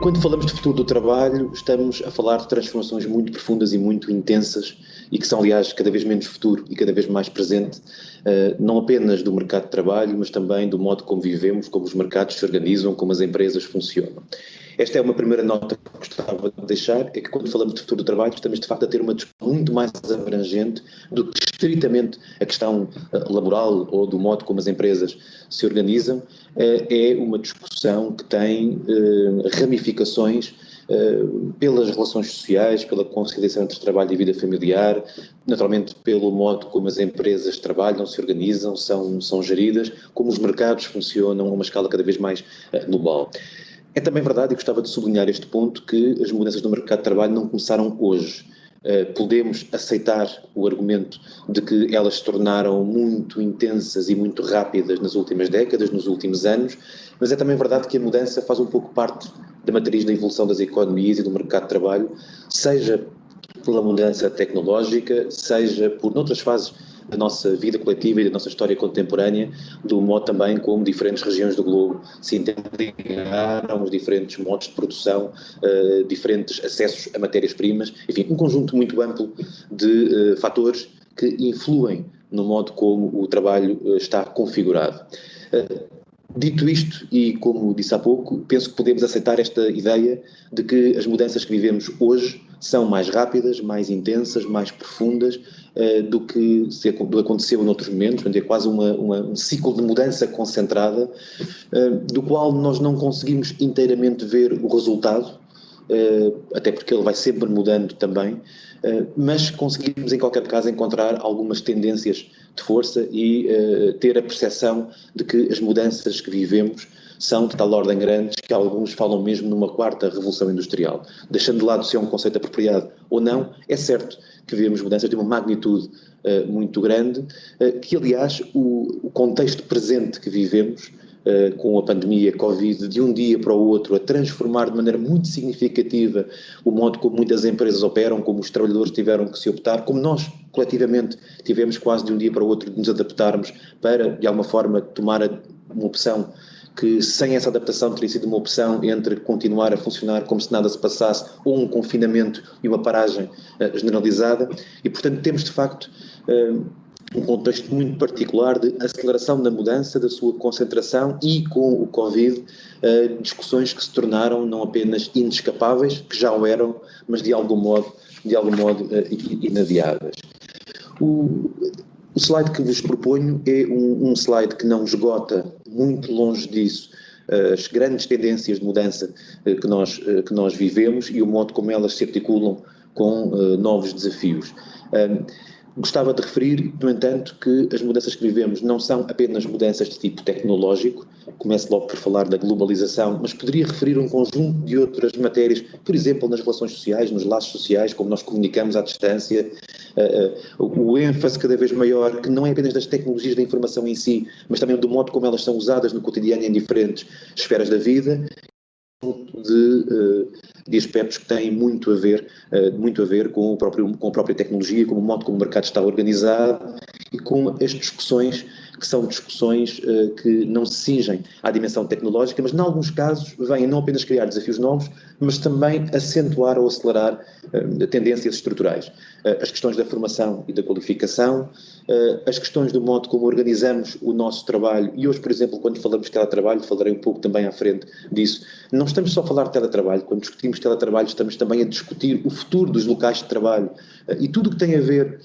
Quando falamos de futuro do trabalho, estamos a falar de transformações muito profundas e muito intensas e que são, aliás, cada vez menos futuro e cada vez mais presente, não apenas do mercado de trabalho, mas também do modo como vivemos, como os mercados se organizam, como as empresas funcionam. Esta é uma primeira nota que gostava de deixar, é que quando falamos de futuro do trabalho, estamos de facto a ter uma discussão muito mais abrangente do que estritamente a questão laboral ou do modo como as empresas se organizam. É uma discussão que tem ramificações pelas relações sociais, pela conciliação entre trabalho e vida familiar, naturalmente pelo modo como as empresas trabalham, se organizam, são geridas, como os mercados funcionam a uma escala cada vez mais global. É também verdade, e gostava de sublinhar este ponto, que as mudanças no mercado de trabalho não começaram hoje. Podemos aceitar o argumento de que elas se tornaram muito intensas e muito rápidas nas últimas décadas, nos últimos anos, mas é também verdade que a mudança faz um pouco parte da matriz da evolução das economias e do mercado de trabalho, seja pela mudança tecnológica, seja por noutras fases da nossa vida coletiva e da nossa história contemporânea, do modo também como diferentes regiões do globo se interligaram, os diferentes modos de produção, diferentes acessos a matérias-primas, enfim, um conjunto muito amplo de fatores que influem no modo como o trabalho está configurado. Dito isto, e como disse há pouco, penso que podemos aceitar esta ideia de que as mudanças que vivemos hoje são mais rápidas, mais intensas, mais profundas do que aconteceu noutros momentos, onde é quase um ciclo de mudança concentrada, do qual nós não conseguimos inteiramente ver o resultado, até porque ele vai sempre mudando também, mas conseguimos em qualquer caso encontrar algumas tendências de força e ter a percepção de que as mudanças que vivemos são de tal ordem grandes que alguns falam mesmo numa quarta revolução industrial. Deixando de lado se é um conceito apropriado ou não, é certo que vivemos mudanças de uma magnitude muito grande, que aliás o contexto presente que vivemos, com a pandemia Covid, de um dia para o outro, a transformar de maneira muito significativa o modo como muitas empresas operam, como os trabalhadores tiveram que se optar, como nós, coletivamente, tivemos quase de um dia para o outro de nos adaptarmos para, de alguma forma, tomar uma opção que sem essa adaptação teria sido uma opção entre continuar a funcionar como se nada se passasse ou um confinamento e uma paragem generalizada e, portanto, temos de facto um contexto muito particular de aceleração da mudança, da sua concentração e, com o Covid, discussões que se tornaram não apenas inescapáveis, que já o eram, mas de algum modo inadiadas. O slide que vos proponho é um slide que não esgota, muito longe disso, as grandes tendências de mudança que nós vivemos e o modo como elas se articulam com novos desafios. Gostava de referir, no entanto, que as mudanças que vivemos não são apenas mudanças de tipo tecnológico, começo logo por falar da globalização, mas poderia referir um conjunto de outras matérias, por exemplo, nas relações sociais, nos laços sociais, como nós comunicamos à distância, o ênfase cada vez maior, que não é apenas das tecnologias da informação em si, mas também do modo como elas são usadas no cotidiano em diferentes esferas da vida, de aspectos que têm muito a ver com a própria tecnologia, com o modo como o mercado está organizado e com as discussões que são discussões que não se cingem à dimensão tecnológica, mas, em alguns casos, vêm não apenas criar desafios novos, mas também acentuar ou acelerar tendências estruturais. As questões da formação e da qualificação, as questões do modo como organizamos o nosso trabalho, e hoje, por exemplo, quando falamos de teletrabalho, falarei um pouco também à frente disso, não estamos só a falar de teletrabalho, quando discutimos teletrabalho estamos também a discutir o futuro dos locais de trabalho e tudo o que tem a ver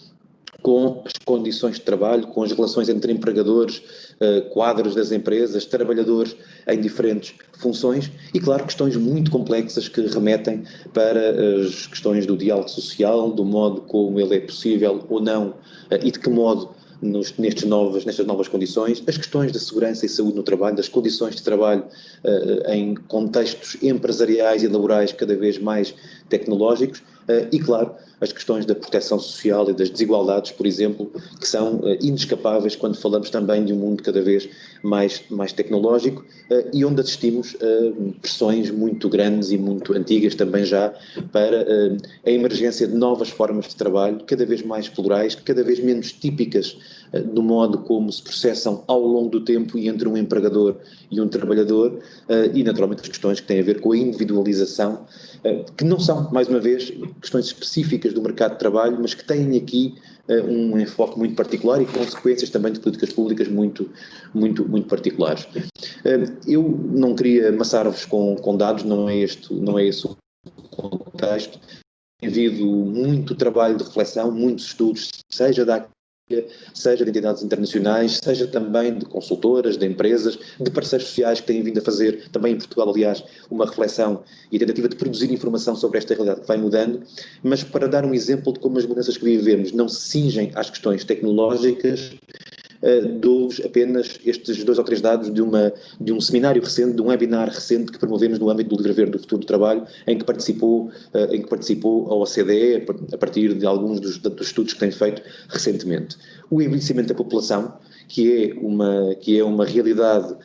com as condições de trabalho, com as relações entre empregadores, quadros das empresas, trabalhadores em diferentes funções e, claro, questões muito complexas que remetem para as questões do diálogo social, do modo como ele é possível ou não e de que modo nestas novas condições, as questões da segurança e saúde no trabalho, das condições de trabalho em contextos empresariais e laborais cada vez mais tecnológicos, e, claro, as questões da proteção social e das desigualdades, por exemplo, que são inescapáveis quando falamos também de um mundo cada vez mais tecnológico e onde assistimos a pressões muito grandes e muito antigas também já para a emergência de novas formas de trabalho, cada vez mais plurais, cada vez menos típicas do modo como se processam ao longo do tempo e entre um empregador e um trabalhador, e naturalmente as questões que têm a ver com a individualização, que não são, mais uma vez, questões específicas do mercado de trabalho, mas que têm aqui um enfoque muito particular e consequências também de políticas públicas muito particulares. Eu não queria amassar-vos com dados, não é esse o contexto. Tem havido muito trabalho de reflexão, muitos estudos, seja da seja de entidades internacionais, seja também de consultoras, de empresas, de parceiros sociais que têm vindo a fazer, também em Portugal, aliás, uma reflexão e tentativa de produzir informação sobre esta realidade que vai mudando, mas para dar um exemplo de como as mudanças que vivemos não se cingem às questões tecnológicas, dou-vos apenas estes 2 ou 3 dados de um seminário recente, de um webinar recente que promovemos no âmbito do Livre Verde do Futuro do Trabalho, em que participou a OCDE, a partir de alguns dos estudos que tem feito recentemente. O envelhecimento da população, que é uma realidade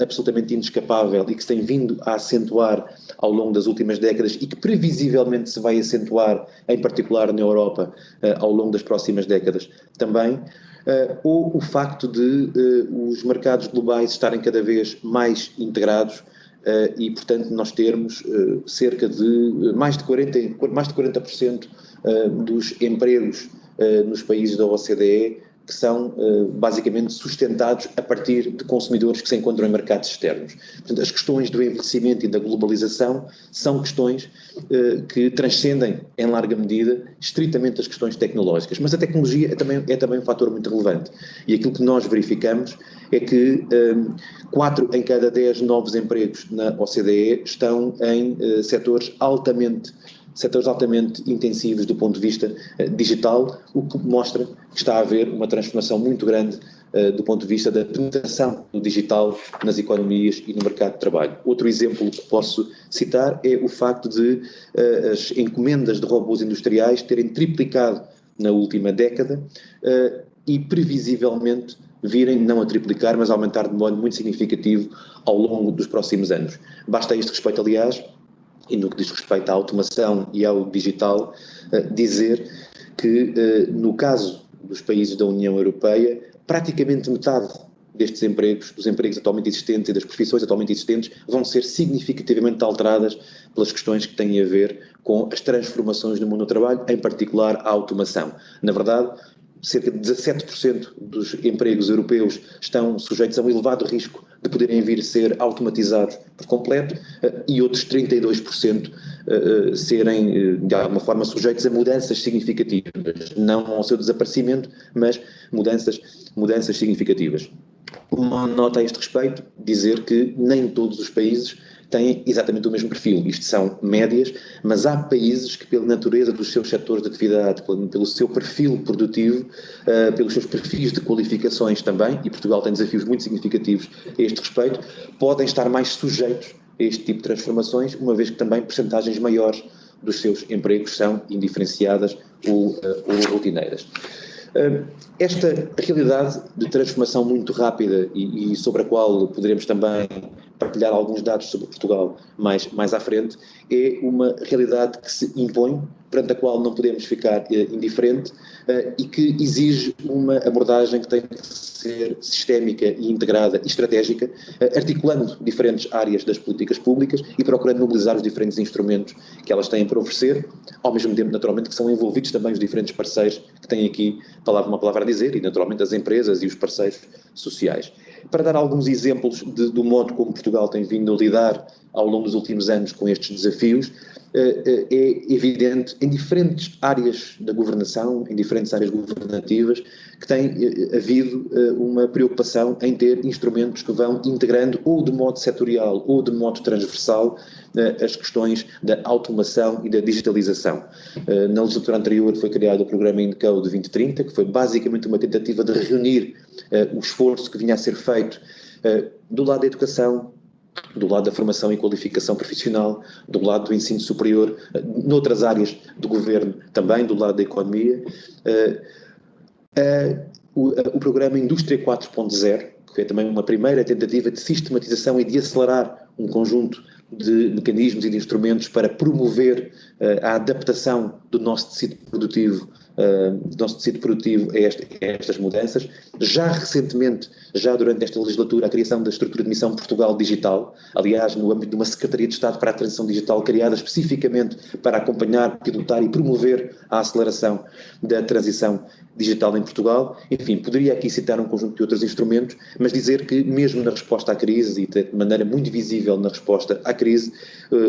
absolutamente inescapável e que se tem vindo a acentuar ao longo das últimas décadas e que previsivelmente se vai acentuar, em particular na Europa, ao longo das próximas décadas também, ou o facto de os mercados globais estarem cada vez mais integrados e, portanto, nós termos cerca de mais de 40% dos empregos nos países da OCDE que são basicamente sustentados a partir de consumidores que se encontram em mercados externos. Portanto, as questões do envelhecimento e da globalização são questões que transcendem, em larga medida, estritamente as questões tecnológicas, mas a tecnologia é também um fator muito relevante. E aquilo que nós verificamos é que 4 em cada 10 novos empregos na OCDE estão em setores altamente intensivos do ponto de vista digital, o que mostra que está a haver uma transformação muito grande do ponto de vista da penetração do digital nas economias e no mercado de trabalho. Outro exemplo que posso citar é o facto de as encomendas de robôs industriais terem triplicado na última década e previsivelmente virem não a triplicar, mas a aumentar de modo muito significativo ao longo dos próximos anos. Basta a este respeito, aliás, e no que diz respeito à automação e ao digital, dizer que, no caso dos países da União Europeia, praticamente metade destes empregos, dos empregos atualmente existentes e das profissões atualmente existentes, vão ser significativamente alteradas pelas questões que têm a ver com as transformações no mundo do trabalho, em particular a automação. Na verdade, cerca de 17% dos empregos europeus estão sujeitos a um elevado risco de poderem vir a ser automatizados por completo e outros 32% serem, de alguma forma, sujeitos a mudanças significativas. Não ao seu desaparecimento, mas mudanças significativas. Uma nota a este respeito, dizer que nem todos os países têm exatamente o mesmo perfil. Isto são médias, mas há países que, pela natureza dos seus setores de atividade, pelo seu perfil produtivo, pelos seus perfis de qualificações também, e Portugal tem desafios muito significativos a este respeito, podem estar mais sujeitos a este tipo de transformações, uma vez que também percentagens maiores dos seus empregos são indiferenciadas ou rotineiras. Esta realidade de transformação muito rápida e sobre a qual poderemos também partilhar alguns dados sobre Portugal mais à frente, é uma realidade que se impõe, perante a qual não podemos ficar indiferente e que exige uma abordagem que tem que ser sistémica e integrada e estratégica, articulando diferentes áreas das políticas públicas e procurando mobilizar os diferentes instrumentos que elas têm para oferecer, ao mesmo tempo, naturalmente, que são envolvidos também os diferentes parceiros que têm aqui uma palavra a dizer, e naturalmente as empresas e os parceiros sociais. Para dar alguns exemplos do modo como Portugal tem vindo a lidar ao longo dos últimos anos com estes desafios, é evidente em diferentes áreas da governação, em diferentes áreas governativas, que tem havido uma preocupação em ter instrumentos que vão integrando ou de modo setorial ou de modo transversal as questões da automação e da digitalização. Na legislatura anterior foi criado o programa InCode 2030, que foi basicamente uma tentativa de reunir o esforço que vinha a ser feito do lado da educação, do lado da formação e qualificação profissional, do lado do ensino superior, noutras áreas do governo, também do lado da economia. O programa Indústria 4.0, que é também uma primeira tentativa de sistematização e de acelerar um conjunto de mecanismos e de instrumentos para promover a adaptação do nosso tecido produtivo a estas mudanças. Já recentemente, já durante esta legislatura, a criação da estrutura de missão Portugal Digital, aliás, no âmbito de uma Secretaria de Estado para a Transição Digital criada especificamente para acompanhar, pilotar e promover a aceleração da transição digital em Portugal. Enfim, poderia aqui citar um conjunto de outros instrumentos, mas dizer que mesmo na resposta à crise, e de maneira muito visível na resposta à crise,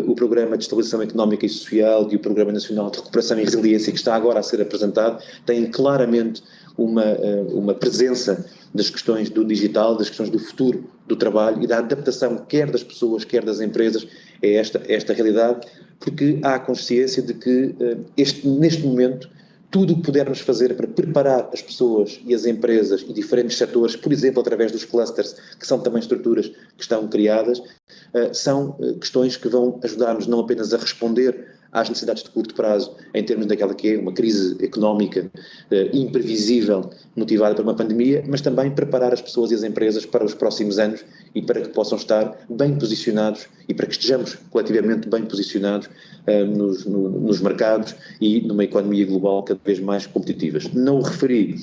o Programa de Estabilização Económica e Social e o Programa Nacional de Recuperação e Resiliência, que está agora a ser apresentado, têm claramente uma presença das questões do digital, das questões do futuro do trabalho e da adaptação quer das pessoas, quer das empresas a esta realidade, porque há consciência de que neste momento tudo o que pudermos fazer para preparar as pessoas e as empresas e diferentes setores, por exemplo, através dos clusters, que são também estruturas que estão criadas, são questões que vão ajudar-nos não apenas a responder às necessidades de curto prazo, em termos daquela que é uma crise económica imprevisível, motivada por uma pandemia, mas também preparar as pessoas e as empresas para os próximos anos e para que possam estar bem posicionados e para que estejamos coletivamente bem posicionados nos mercados e numa economia global cada vez mais competitivas. Não o referi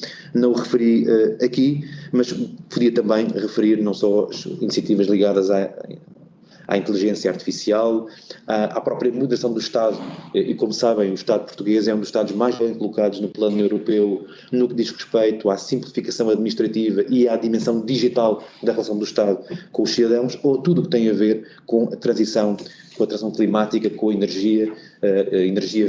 aqui, mas podia também referir não só as iniciativas ligadas à inteligência artificial, à própria mudação do Estado. E, como sabem, o Estado português é um dos Estados mais bem colocados no plano europeu no que diz respeito à simplificação administrativa e à dimensão digital da relação do Estado com os cidadãos, ou tudo o que tem a ver com a transição climática, com a energia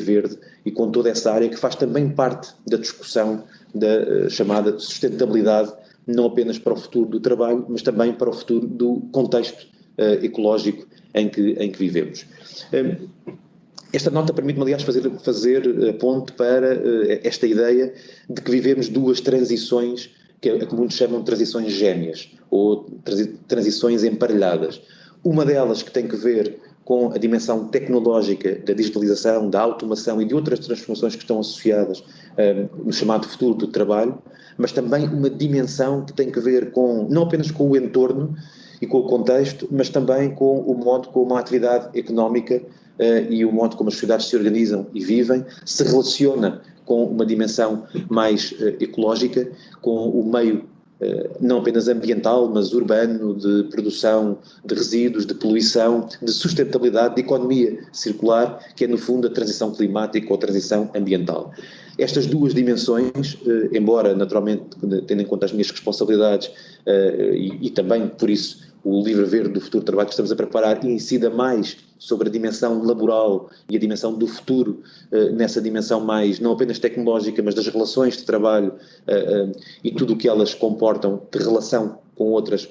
verde e com toda essa área que faz também parte da discussão da chamada sustentabilidade, não apenas para o futuro do trabalho, mas também para o futuro do contexto ecológico em que vivemos. Esta nota permite-me, aliás, fazer ponte para esta ideia de que vivemos duas transições que muitos chamam de transições gêmeas, ou transições emparelhadas. Uma delas que tem que ver com a dimensão tecnológica da digitalização, da automação e de outras transformações que estão associadas no chamado futuro do trabalho, mas também uma dimensão que tem que ver não apenas com o entorno e com o contexto, mas também com o modo como a atividade económica e o modo como as sociedades se organizam e vivem se relaciona com uma dimensão mais ecológica, com o meio não apenas ambiental, mas urbano, de produção de resíduos, de poluição, de sustentabilidade, de economia circular, que é no fundo a transição climática ou a transição ambiental. Estas duas dimensões, embora naturalmente tendo em conta as minhas responsabilidades e também por isso o livro verde do futuro do trabalho que estamos a preparar incida mais sobre a dimensão laboral e a dimensão do futuro, nessa dimensão mais, não apenas tecnológica, mas das relações de trabalho e tudo o que elas comportam de relação com outras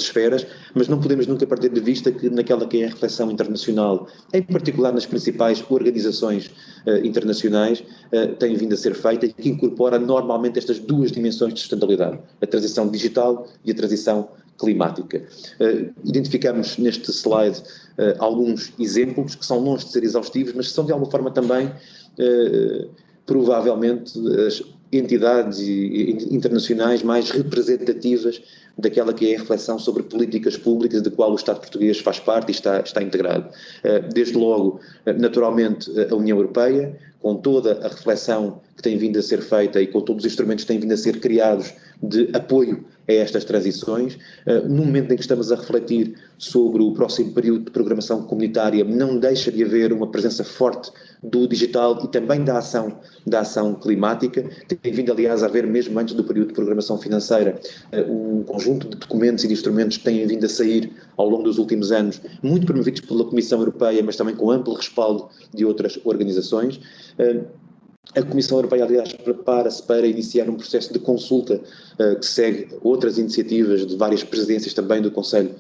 esferas, mas não podemos nunca perder de vista que naquela que é a reflexão internacional, em particular nas principais organizações internacionais, tem vindo a ser feita e que incorpora normalmente estas duas dimensões de sustentabilidade, a transição digital e a transição climática. Identificamos neste slide alguns exemplos que são longe de ser exaustivos, mas que são de alguma forma também, provavelmente, as entidades internacionais mais representativas daquela que é a reflexão sobre políticas públicas de qual o Estado português faz parte e está integrado. Desde logo, naturalmente, a União Europeia, com toda a reflexão que tem vindo a ser feita e com todos os instrumentos que têm vindo a ser criados de apoio a estas transições, no momento em que estamos a refletir sobre o próximo período de programação comunitária, não deixa de haver uma presença forte do digital e também da ação climática. Tem vindo, aliás, a haver, mesmo antes do período de programação financeira, um conjunto de documentos e de instrumentos que têm vindo a sair ao longo dos últimos anos, muito promovidos pela Comissão Europeia, mas também com amplo respaldo de outras organizações. A Comissão Europeia, aliás, prepara-se para iniciar um processo de consulta que segue outras iniciativas de várias presidências também do Conselho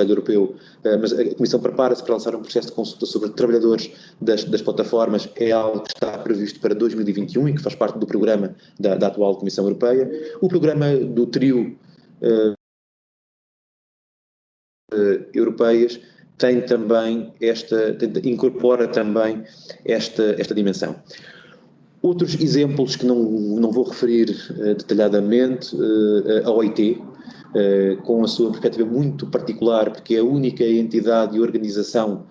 Europeu, mas a Comissão prepara-se para lançar um processo de consulta sobre trabalhadores das plataformas, é algo que está previsto para 2021 e que faz parte do programa da atual Comissão Europeia. O programa do trio europeias tem também incorpora também esta dimensão. Outros exemplos que não vou referir detalhadamente, a OIT, com a sua perspectiva muito particular, porque é a única entidade e organização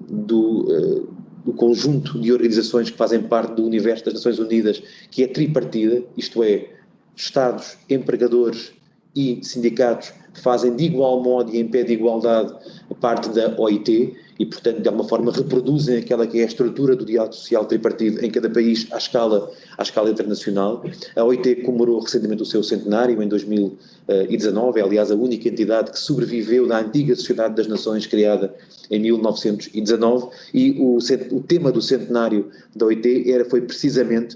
do conjunto de organizações que fazem parte do universo das Nações Unidas, que é tripartida, isto é, Estados, empregadores e sindicatos fazem de igual modo e em pé de igualdade parte da OIT e, portanto, de alguma forma reproduzem aquela que é a estrutura do diálogo social tripartido em cada país à escala internacional. A OIT comemorou recentemente o seu centenário em 2019, é aliás a única entidade que sobreviveu da antiga Sociedade das Nações criada em 1919 e o tema do centenário da OIT foi precisamente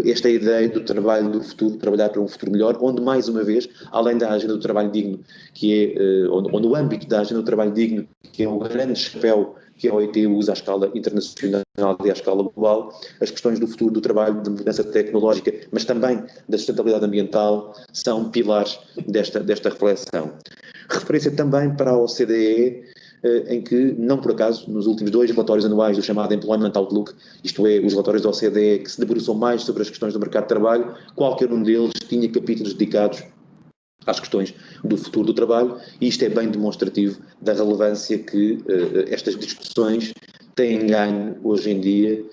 esta ideia do trabalho do futuro, trabalhar para um futuro melhor, onde mais uma vez, além da agenda do trabalho digno, que é, ou no âmbito da agenda do trabalho digno, que é o grande chapéu que a OIT usa à escala internacional e à escala global, as questões do futuro do trabalho, de mudança tecnológica, mas também da sustentabilidade ambiental, são pilares desta reflexão. Referência também para a OCDE, em que, não por acaso, nos últimos 2 relatórios anuais do chamado Employment Outlook, isto é, os relatórios da OCDE que se debruçam mais sobre as questões do mercado de trabalho, qualquer um deles tinha capítulos dedicados às questões do futuro do trabalho, e isto é bem demonstrativo da relevância que estas discussões têm ganho hoje em dia,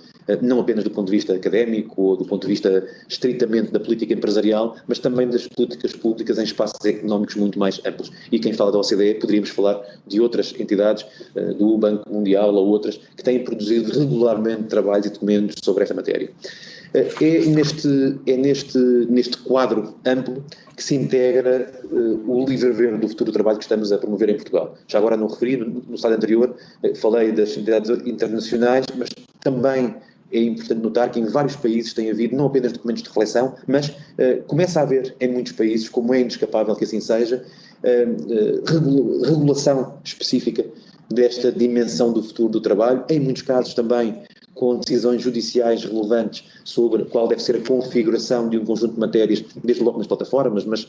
não apenas do ponto de vista académico ou do ponto de vista estritamente da política empresarial, mas também das políticas públicas em espaços económicos muito mais amplos. E quem fala da OCDE, poderíamos falar de outras entidades, do Banco Mundial ou outras, que têm produzido regularmente trabalhos e documentos sobre esta matéria. É neste quadro amplo que se integra o livro verde do futuro do trabalho que estamos a promover em Portugal. Já agora não referi, no slide anterior, falei das entidades internacionais, mas também é importante notar que em vários países tem havido não apenas documentos de reflexão, mas começa a haver em muitos países, como é inescapável que assim seja, regulação específica desta dimensão do futuro do trabalho, em muitos casos também com decisões judiciais relevantes sobre qual deve ser a configuração de um conjunto de matérias, desde logo nas plataformas, mas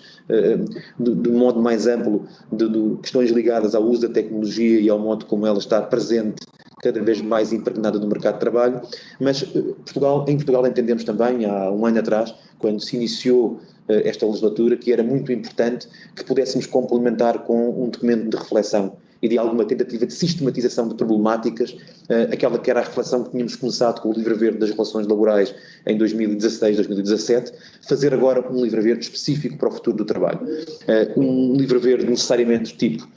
de modo mais amplo, de questões ligadas ao uso da tecnologia e ao modo como ela está presente, cada vez mais impregnada no mercado de trabalho. Mas em Portugal entendemos também, há um ano atrás, quando se iniciou esta legislatura, que era muito importante que pudéssemos complementar com um documento de reflexão e de alguma tentativa de sistematização de problemáticas, aquela que era a reflexão que tínhamos começado com o Livro Verde das Relações Laborais em 2016, 2017, fazer agora um Livro Verde específico para o futuro do trabalho. Um Livro Verde necessariamente de tipo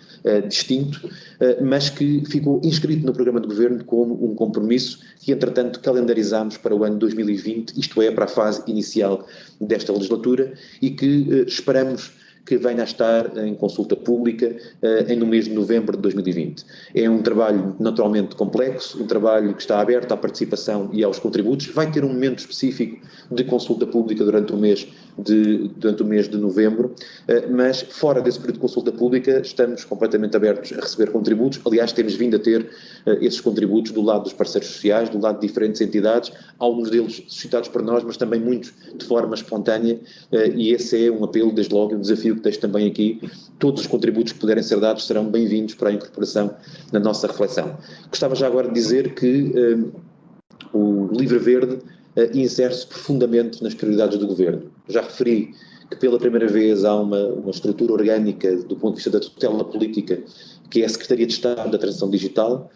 distinto, mas que ficou inscrito no programa de governo como um compromisso que, entretanto, calendarizámos para o ano 2020, isto é, para a fase inicial desta legislatura, e que esperamos que venha a estar em consulta pública no mês de novembro de 2020. É um trabalho naturalmente complexo, um trabalho que está aberto à participação e aos contributos. Vai ter um momento específico de consulta pública durante o mês de novembro, mas fora desse período de consulta pública estamos completamente abertos a receber contributos. Aliás, temos vindo a ter esses contributos do lado dos parceiros sociais, do lado de diferentes entidades, alguns deles suscitados por nós, mas também muitos de forma espontânea, e esse é um apelo, desde logo, um desafio que deixo também aqui. Todos os contributos que puderem ser dados serão bem-vindos para a incorporação na nossa reflexão. Gostava já agora de dizer que o Livro Verde insere-se profundamente nas prioridades do Governo. Já referi que pela primeira vez há uma estrutura orgânica do ponto de vista da tutela política, que é a Secretaria de Estado da Transição Digital.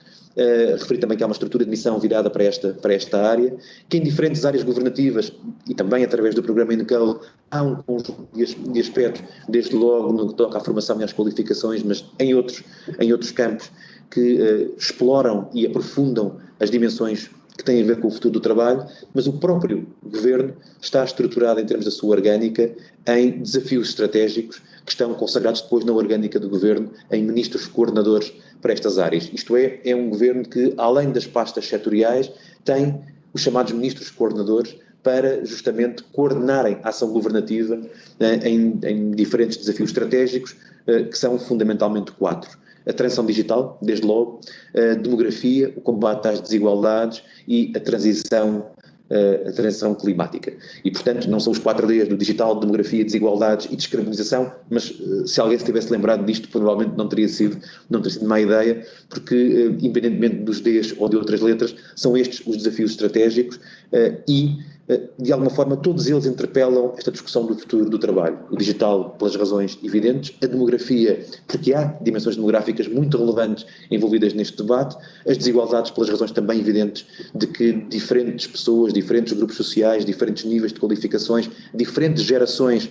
Referi também que há uma estrutura de missão virada para esta área, que em diferentes áreas governativas e também através do programa INCO há um conjunto de aspectos, desde logo no que toca à formação e às qualificações, mas em outros campos que exploram e aprofundam as dimensões que têm a ver com o futuro do trabalho, mas o próprio Governo está estruturado em termos da sua orgânica em desafios estratégicos que estão consagrados depois na orgânica do Governo em ministros coordenadores para estas áreas. Isto é um Governo que, além das pastas setoriais, tem os chamados ministros coordenadores para justamente coordenarem a ação governativa em diferentes desafios estratégicos, que são fundamentalmente 4. A transição digital, desde logo, a demografia, o combate às desigualdades e a transição a transição climática. E, portanto, não são os 4Ds do digital, demografia, desigualdades e descarbonização, mas se alguém se tivesse lembrado disto, provavelmente não teria sido má ideia, porque, independentemente dos Ds ou de outras letras, são estes os desafios estratégicos e, de alguma forma, todos eles interpelam esta discussão do futuro do trabalho. O digital, pelas razões evidentes, a demografia, porque há dimensões demográficas muito relevantes envolvidas neste debate, as desigualdades, pelas razões também evidentes de que diferentes pessoas, diferentes grupos sociais, diferentes níveis de qualificações, diferentes gerações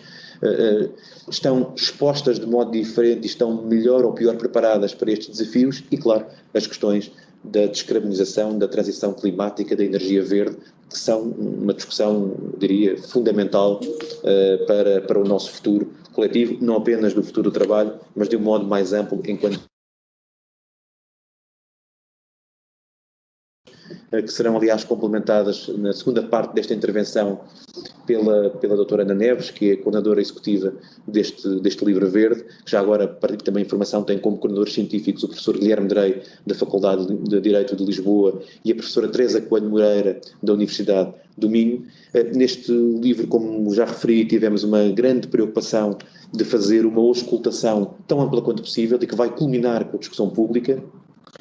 estão expostas de modo diferente e estão melhor ou pior preparadas para estes desafios e, claro, as questões da descarbonização, da transição climática, da energia verde, que são uma discussão, diria, fundamental para o nosso futuro coletivo, não apenas do futuro do trabalho, mas de um modo mais amplo, enquanto que serão, aliás, complementadas na segunda parte desta intervenção pela doutora Ana Neves, que é a coordenadora executiva deste livro verde, que já agora, para também informação, tem como coordenadores científicos o professor Guilherme Drey, da Faculdade de Direito de Lisboa, e a professora Teresa Coelho Moreira, da Universidade do Minho. Neste livro, como já referi, tivemos uma grande preocupação de fazer uma auscultação tão ampla quanto possível e que vai culminar com a discussão pública,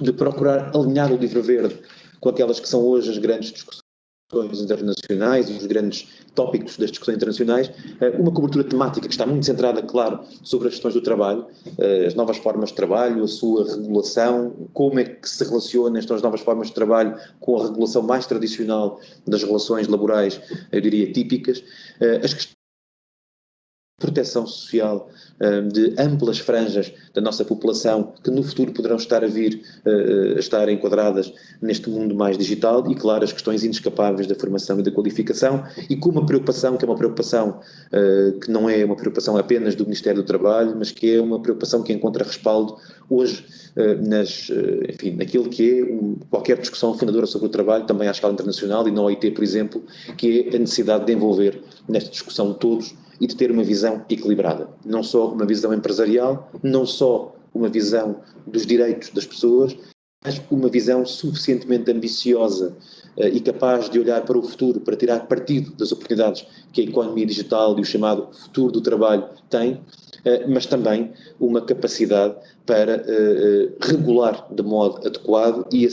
de procurar alinhar o livro verde com aquelas que são hoje as grandes discussões internacionais, os grandes tópicos das discussões internacionais, uma cobertura temática que está muito centrada, claro, sobre as questões do trabalho, as novas formas de trabalho, a sua regulação, como é que se relaciona estas novas formas de trabalho com a regulação mais tradicional das relações laborais, eu diria, típicas, as questões proteção social de amplas franjas da nossa população que no futuro poderão estar a vir a estar enquadradas neste mundo mais digital e, claro, as questões inescapáveis da formação e da qualificação e com uma preocupação que é uma preocupação que não é uma preocupação apenas do Ministério do Trabalho, mas que é uma preocupação que encontra respaldo hoje enfim, naquilo que é qualquer discussão fundadora sobre o trabalho, também à escala internacional e na OIT, por exemplo, que é a necessidade de envolver nesta discussão todos e de ter uma visão equilibrada. Não só uma visão empresarial, não só uma visão dos direitos das pessoas, mas uma visão suficientemente ambiciosa e capaz de olhar para o futuro, para tirar partido das oportunidades que a economia digital e o chamado futuro do trabalho têm, mas também uma capacidade para regular de modo adequado e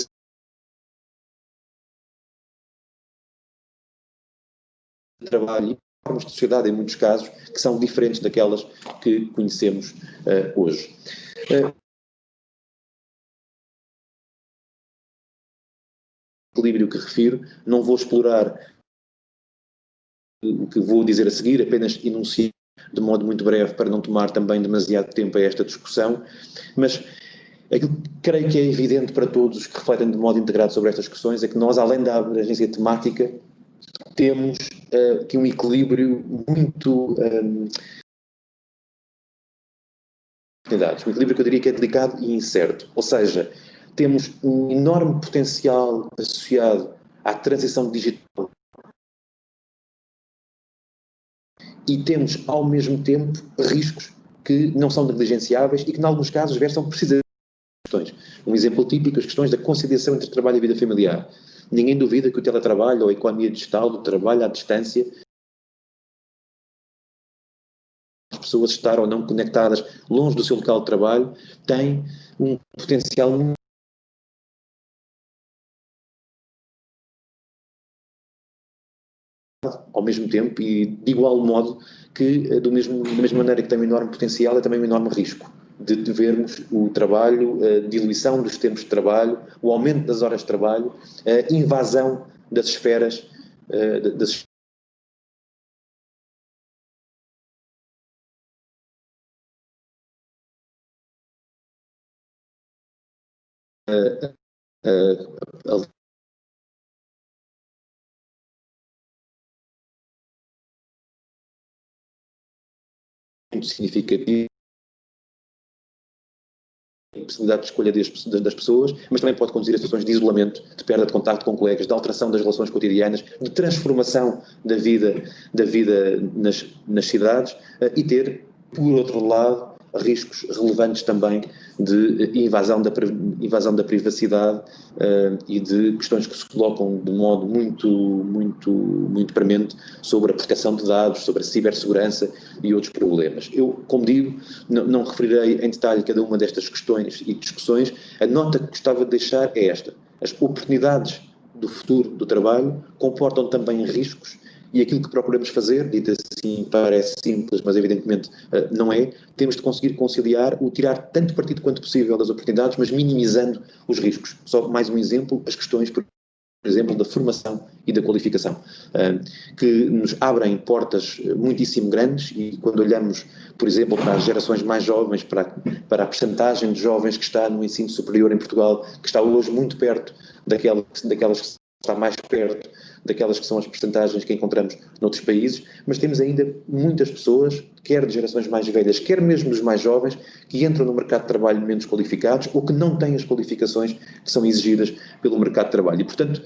trabalho formas de sociedade, em muitos casos, que são diferentes daquelas que conhecemos hoje. O equilíbrio que refiro, não vou explorar o que vou dizer a seguir, apenas enunciar de modo muito breve para não tomar também demasiado tempo a esta discussão, mas aquilo que creio que é evidente para todos os que refletem de modo integrado sobre estas questões é que nós, além da abrangência temática, temos aqui um equilíbrio muito um equilíbrio que eu diria que é delicado e incerto, ou seja, temos um enorme potencial associado à transição digital e temos ao mesmo tempo riscos que não são negligenciáveis e que em alguns casos versam precisamente questões. Um exemplo típico, as questões da conciliação entre trabalho e vida familiar. Ninguém duvida que o teletrabalho ou a economia digital do trabalho à distância, as pessoas estar ou não conectadas longe do seu local de trabalho, tem um potencial muito ao mesmo tempo e de igual modo que, da mesma maneira que tem um enorme potencial, é também um enorme risco de vermos o trabalho, a diluição dos tempos de trabalho, o aumento das horas de trabalho, a invasão das esferas das muito significativo possibilidade de escolha das pessoas, mas também pode conduzir a situações de isolamento, de perda de contacto com colegas, de alteração das relações cotidianas, de transformação da vida nas cidades e ter, por outro lado, riscos relevantes também de invasão da privacidade e de questões que se colocam de modo muito premente sobre a proteção de dados, sobre a cibersegurança e outros problemas. Eu, como digo, não referirei em detalhe cada uma destas questões e discussões. A nota que gostava de deixar é esta: as oportunidades do futuro do trabalho comportam também riscos, e aquilo que procuramos fazer, dito assim parece simples, mas evidentemente não é, temos de conseguir conciliar o tirar tanto partido quanto possível das oportunidades, mas minimizando os riscos. Só mais um exemplo: as questões, por exemplo, da formação e da qualificação, que nos abrem portas muitíssimo grandes, e quando olhamos, por exemplo, para as gerações mais jovens, para a percentagem de jovens que está no ensino superior em Portugal, que está hoje muito perto daquelas que está mais perto daquelas que são as percentagens que encontramos noutros países, mas temos ainda muitas pessoas, quer de gerações mais velhas, quer mesmo dos mais jovens, que entram no mercado de trabalho menos qualificados ou que não têm as qualificações que são exigidas pelo mercado de trabalho. E, portanto,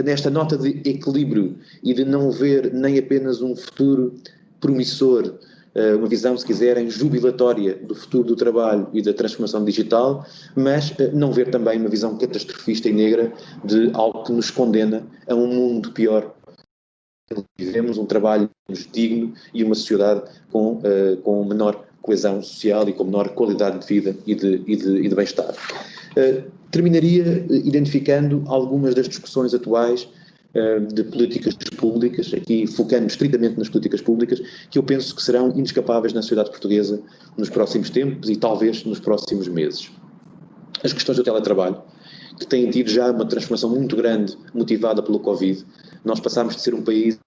nesta nota de equilíbrio e de não ver nem apenas um futuro promissor, uma visão, se quiserem, jubilatória do futuro do trabalho e da transformação digital, mas não ver também uma visão catastrofista e negra de algo que nos condena a um mundo pior. Vivemos um trabalho digno e uma sociedade com menor coesão social e com menor qualidade de vida e de bem-estar. Terminaria identificando algumas das discussões atuais de políticas públicas, aqui focando estritamente nas políticas públicas, que eu penso que serão inescapáveis na sociedade portuguesa nos próximos tempos e talvez nos próximos meses. As questões do teletrabalho, que têm tido já uma transformação muito grande motivada pelo Covid. Nós passámos de ser um país,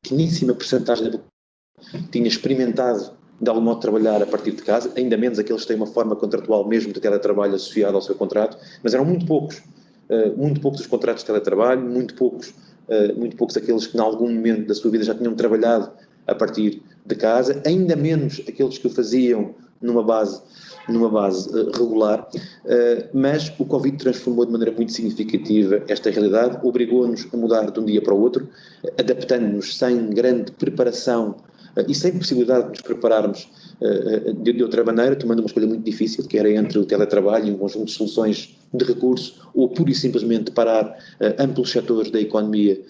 pequeníssima percentagem da população tinha experimentado de algum modo trabalhar a partir de casa, ainda menos aqueles que têm uma forma contratual mesmo de teletrabalho associada ao seu contrato, mas eram muito poucos os contratos de teletrabalho, muito poucos aqueles que em algum momento da sua vida já tinham trabalhado a partir de casa, ainda menos aqueles que o faziam numa base regular, mas o Covid transformou de maneira muito significativa esta realidade, obrigou-nos a mudar de um dia para o outro, adaptando-nos sem grande preparação e sem possibilidade de nos prepararmos de outra maneira, tomando uma escolha muito difícil, que era entre o teletrabalho e um conjunto de soluções de recurso, ou pura e simplesmente parar amplos setores da economia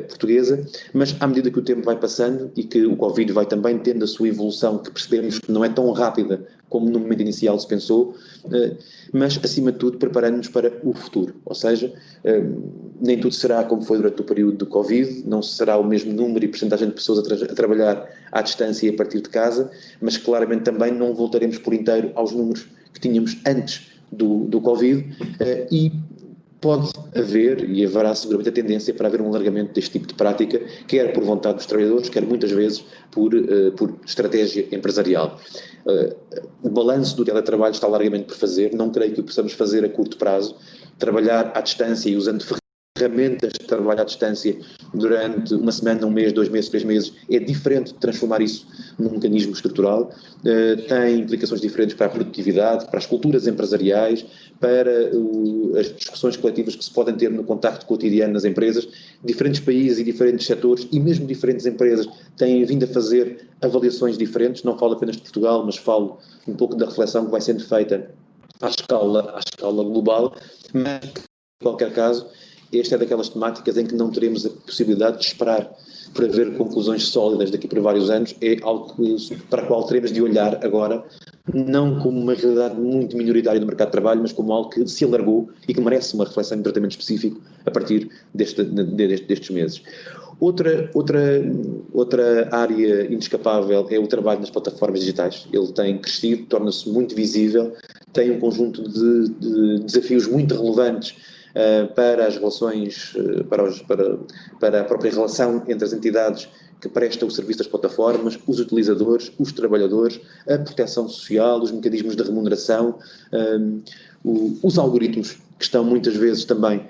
portuguesa. Mas à medida que o tempo vai passando e que o Covid vai também tendo a sua evolução, que percebemos que não é tão rápida como no momento inicial se pensou, mas acima de tudo preparando-nos para o futuro, ou seja, nem tudo será como foi durante o período do Covid, não será o mesmo número e percentagem de pessoas a trabalhar à distância e a partir de casa, mas claramente também não voltaremos por inteiro aos números que tínhamos antes do Covid, e pode haver e haverá seguramente a tendência para haver um alargamento deste tipo de prática, quer por vontade dos trabalhadores, quer muitas vezes por estratégia empresarial. O balanço do teletrabalho está largamente por fazer, não creio que o possamos fazer a curto prazo. Trabalhar à distância e usando ferramentas de trabalho à distância durante uma semana, um mês, 2 meses, 3 meses, é diferente de transformar isso num mecanismo estrutural, tem implicações diferentes para a produtividade, para as culturas empresariais, para as discussões coletivas que se podem ter no contacto cotidiano nas empresas. Diferentes países e diferentes setores e mesmo diferentes empresas têm vindo a fazer avaliações diferentes, não falo apenas de Portugal, mas falo um pouco da reflexão que vai sendo feita à escala global, mas em qualquer caso, esta é daquelas temáticas em que não teremos a possibilidade de esperar para ver conclusões sólidas daqui por vários anos, é algo para o qual teremos de olhar agora, não como uma realidade muito minoritária do mercado de trabalho, mas como algo que se alargou e que merece uma reflexão e um tratamento específico a partir destes meses. Outra área inescapável é o trabalho nas plataformas digitais. Ele tem crescido, torna-se muito visível, tem um conjunto de desafios muito relevantes para as relações, para a própria relação entre as entidades que prestam o serviço das plataformas, os utilizadores, os trabalhadores, a proteção social, os mecanismos de remuneração, os algoritmos que estão muitas vezes também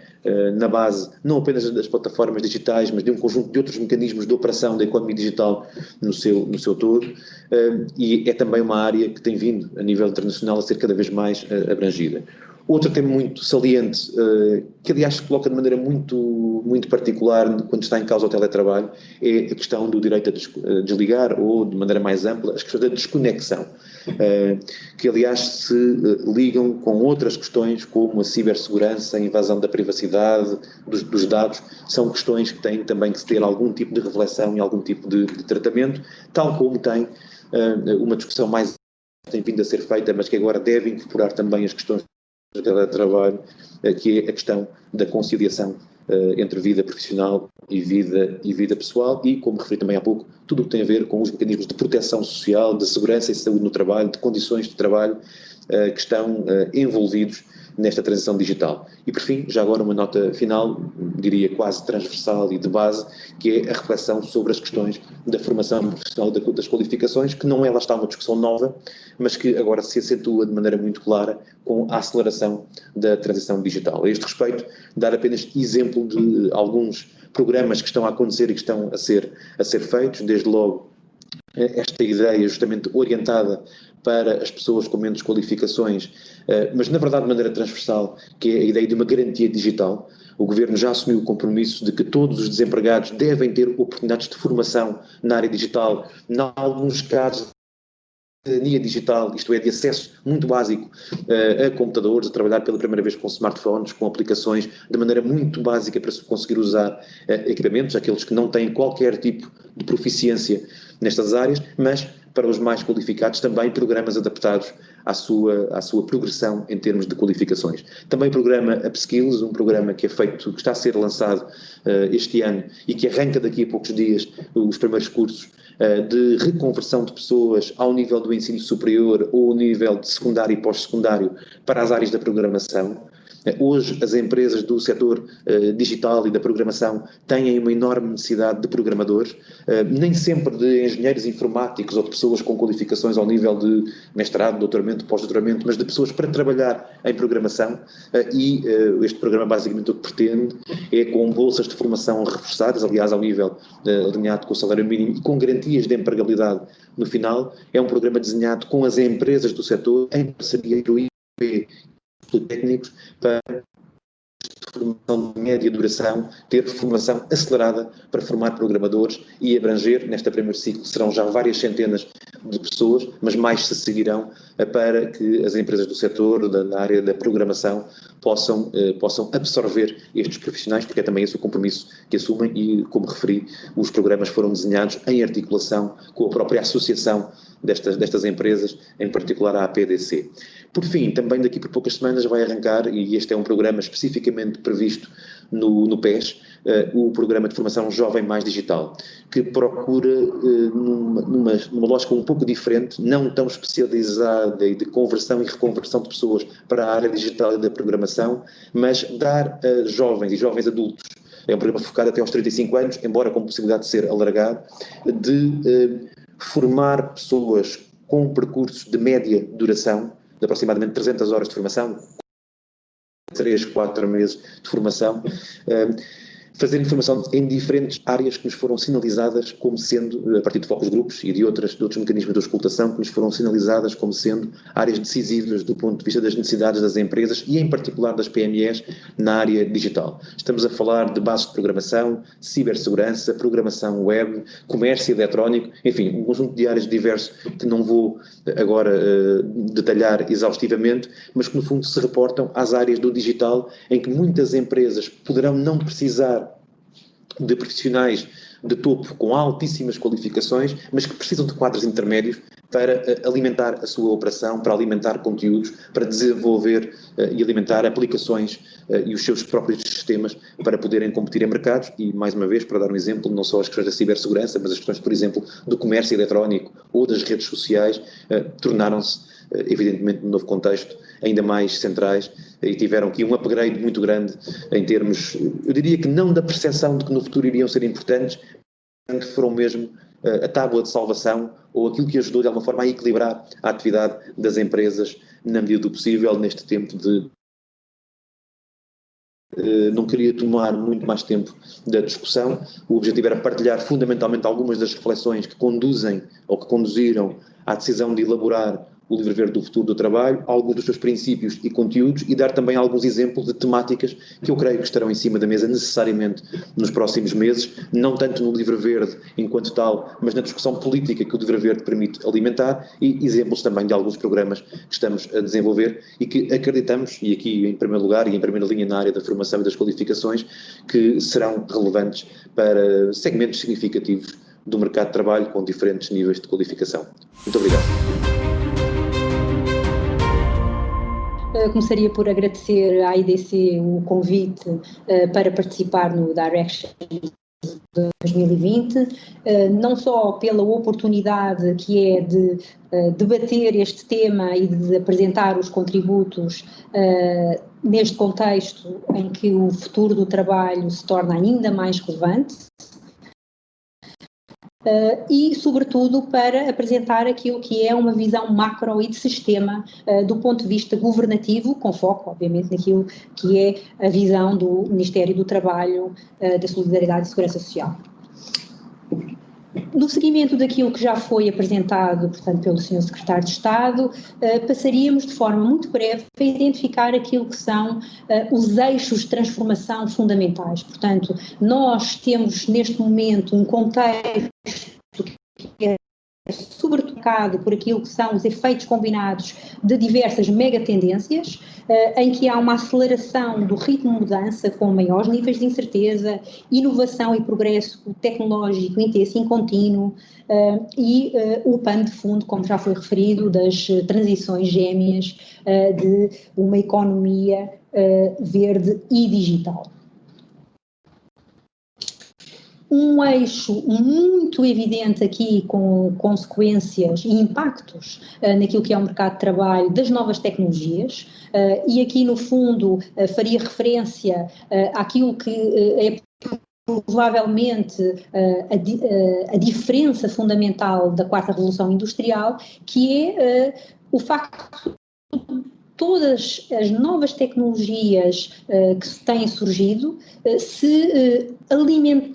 na base, não apenas das plataformas digitais, mas de um conjunto de outros mecanismos de operação da economia digital no seu todo, e é também uma área que tem vindo, a nível internacional, a ser cada vez mais abrangida. Outro tema muito saliente, que aliás se coloca de maneira muito particular quando está em causa o teletrabalho, é a questão do direito a desligar, ou de maneira mais ampla, as questões da desconexão. que aliás se ligam com outras questões como a cibersegurança, a invasão da privacidade, dos dados, são questões que têm também que ter algum tipo de reflexão e algum tipo de tratamento, tal como tem uma discussão mais tem vindo a ser feita, mas que agora deve incorporar também as questões de trabalho, que é a questão da conciliação entre vida profissional e vida pessoal e, como referi também há pouco, tudo o que tem a ver com os mecanismos de proteção social, de segurança e saúde no trabalho, de condições de trabalho que estão envolvidos nesta transição digital. E, por fim, já agora uma nota final, diria quase transversal e de base, que é a reflexão sobre as questões da formação profissional das qualificações, que não é, lá está, uma discussão nova, mas que agora se acentua de maneira muito clara com a aceleração da transição digital. A este respeito, dar apenas exemplo de alguns programas que estão a acontecer e que estão a ser feitos, desde logo esta ideia justamente orientada para as pessoas com menos qualificações, mas na verdade de maneira transversal, que é a ideia de uma garantia digital. O Governo já assumiu o compromisso de que todos os desempregados devem ter oportunidades de formação na área digital, em alguns casos cidadania digital, isto é, de acesso muito básico a computadores, a trabalhar pela primeira vez com smartphones, com aplicações, de maneira muito básica para se conseguir usar equipamentos, aqueles que não têm qualquer tipo de proficiência nestas áreas, mas para os mais qualificados também programas adaptados à sua progressão em termos de qualificações. Também o programa Upskills, um programa que é feito, que está a ser lançado este ano e que arranca daqui a poucos dias os primeiros cursos de reconversão de pessoas ao nível do ensino superior ou ao nível de secundário e pós-secundário para as áreas da programação. Hoje, as empresas do setor digital e da programação têm uma enorme necessidade de programadores, nem sempre de engenheiros informáticos ou de pessoas com qualificações ao nível de mestrado, doutoramento, pós-doutoramento, mas de pessoas para trabalhar em programação e este programa basicamente o que pretende é com bolsas de formação reforçadas, aliás ao nível alinhado com o salário mínimo e com garantias de empregabilidade no final. É um programa desenhado com as empresas do setor em parceria com o IP técnicos para formação de média duração, ter formação acelerada para formar programadores e abranger, neste primeiro ciclo, serão já várias centenas de pessoas, mas mais se seguirão para que as empresas do setor, da área da programação, possam absorver estes profissionais, porque é também esse o compromisso que assumem e, como referi, os programas foram desenhados em articulação com a própria associação destas empresas, em particular a APDC. Por fim, também daqui por poucas semanas vai arrancar, e este é um programa especificamente previsto no PES, o Programa de Formação Jovem Mais Digital, que procura, numa lógica um pouco diferente, não tão especializada e de conversão e reconversão de pessoas para a área digital e da programação, mas dar a jovens e jovens adultos, é um programa focado até aos 35 anos, embora com possibilidade de ser alargado, de formar pessoas com percursos de média duração, de aproximadamente 300 horas de formação, 3, 4 meses de formação, fazendo formação em diferentes áreas que nos foram sinalizadas como sendo, a partir de focos grupos e de outros mecanismos de auscultação, que nos foram sinalizadas como sendo áreas decisivas do ponto de vista das necessidades das empresas e, em particular, das PMEs na área digital. Estamos a falar de bases de programação, cibersegurança, programação web, comércio eletrónico, enfim, um conjunto de áreas diversas que não vou agora detalhar exaustivamente, mas que, no fundo, se reportam às áreas do digital em que muitas empresas poderão não precisar de profissionais de topo com altíssimas qualificações, mas que precisam de quadros intermédios para alimentar a sua operação, para alimentar conteúdos, para desenvolver e alimentar aplicações e os seus próprios sistemas para poderem competir em mercados e, mais uma vez, para dar um exemplo, não só as questões da cibersegurança, mas as questões, por exemplo, do comércio eletrónico ou das redes sociais, tornaram-se, evidentemente, no novo contexto, ainda mais centrais e tiveram aqui um upgrade muito grande em termos, eu diria que não da percepção de que no futuro iriam ser importantes, mas foram mesmo a tábua de salvação ou aquilo que ajudou de alguma forma a equilibrar a atividade das empresas na medida do possível neste tempo de... Não queria tomar muito mais tempo da discussão, o objetivo era partilhar fundamentalmente algumas das reflexões que conduzem ou que conduziram à decisão de elaborar o Livro Verde do Futuro do Trabalho, alguns dos seus princípios e conteúdos e dar também alguns exemplos de temáticas que eu creio que estarão em cima da mesa necessariamente nos próximos meses, não tanto no Livro Verde enquanto tal, mas na discussão política que o Livro Verde permite alimentar e exemplos também de alguns programas que estamos a desenvolver e que acreditamos, e aqui em primeiro lugar e em primeira linha na área da formação e das qualificações, que serão relevantes para segmentos significativos do mercado de trabalho com diferentes níveis de qualificação. Muito obrigado. Começaria por agradecer à IDC o convite para participar no Direction de 2020, não só pela oportunidade que é de debater este tema e de apresentar os contributos neste contexto em que o futuro do trabalho se torna ainda mais relevante, e, sobretudo, para apresentar aquilo que é uma visão macro e de sistema do ponto de vista governativo, com foco, obviamente, naquilo que é a visão do Ministério do Trabalho, da Solidariedade e Segurança Social. No seguimento daquilo que já foi apresentado, portanto, pelo Sr. Secretário de Estado, passaríamos de forma muito breve a identificar aquilo que são os eixos de transformação fundamentais. Portanto, nós temos neste momento um contexto que é sobretocado por aquilo que são os efeitos combinados de diversas megatendências, em que há uma aceleração do ritmo de mudança com maiores níveis de incerteza, inovação e progresso tecnológico intenso e contínuo, e o pano de fundo, como já foi referido, das transições gêmeas de uma economia verde e digital. Um eixo muito evidente aqui com consequências e impactos naquilo que é o mercado de trabalho das novas tecnologias, e aqui no fundo faria referência àquilo que é provavelmente a diferença fundamental da quarta revolução industrial, que é o facto todas as novas tecnologias que têm surgido se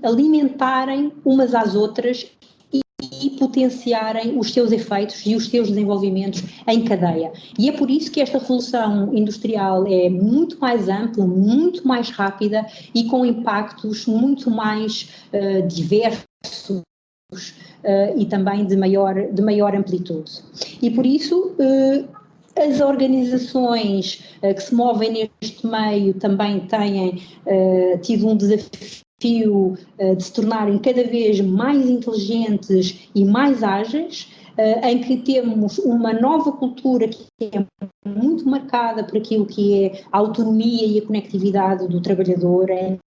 alimentarem umas às outras e potenciarem os seus efeitos e os seus desenvolvimentos em cadeia. E é por isso que esta revolução industrial é muito mais ampla, muito mais rápida e com impactos muito mais diversos e também de maior amplitude. E por isso as organizações que se movem neste meio também têm tido um desafio de se tornarem cada vez mais inteligentes e mais ágeis, em que temos uma nova cultura que é muito marcada por aquilo que é a autonomia e a conectividade do trabalhador, em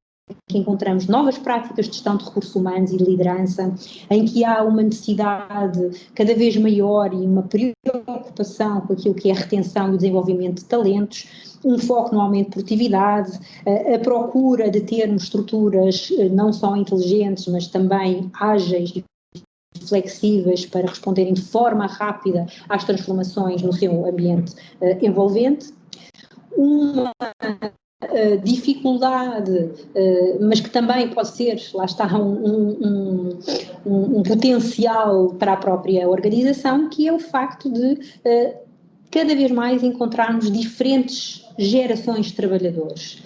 que encontramos novas práticas de gestão de recursos humanos e de liderança, em que há uma necessidade cada vez maior e uma preocupação com aquilo que é a retenção e o desenvolvimento de talentos, um foco no aumento de produtividade, a procura de termos estruturas não só inteligentes, mas também ágeis e flexíveis para responderem de forma rápida às transformações no seu ambiente envolvente, uma dificuldade, mas que também pode ser, lá está, um potencial para a própria organização, que é o facto de cada vez mais encontrarmos diferentes gerações de trabalhadores.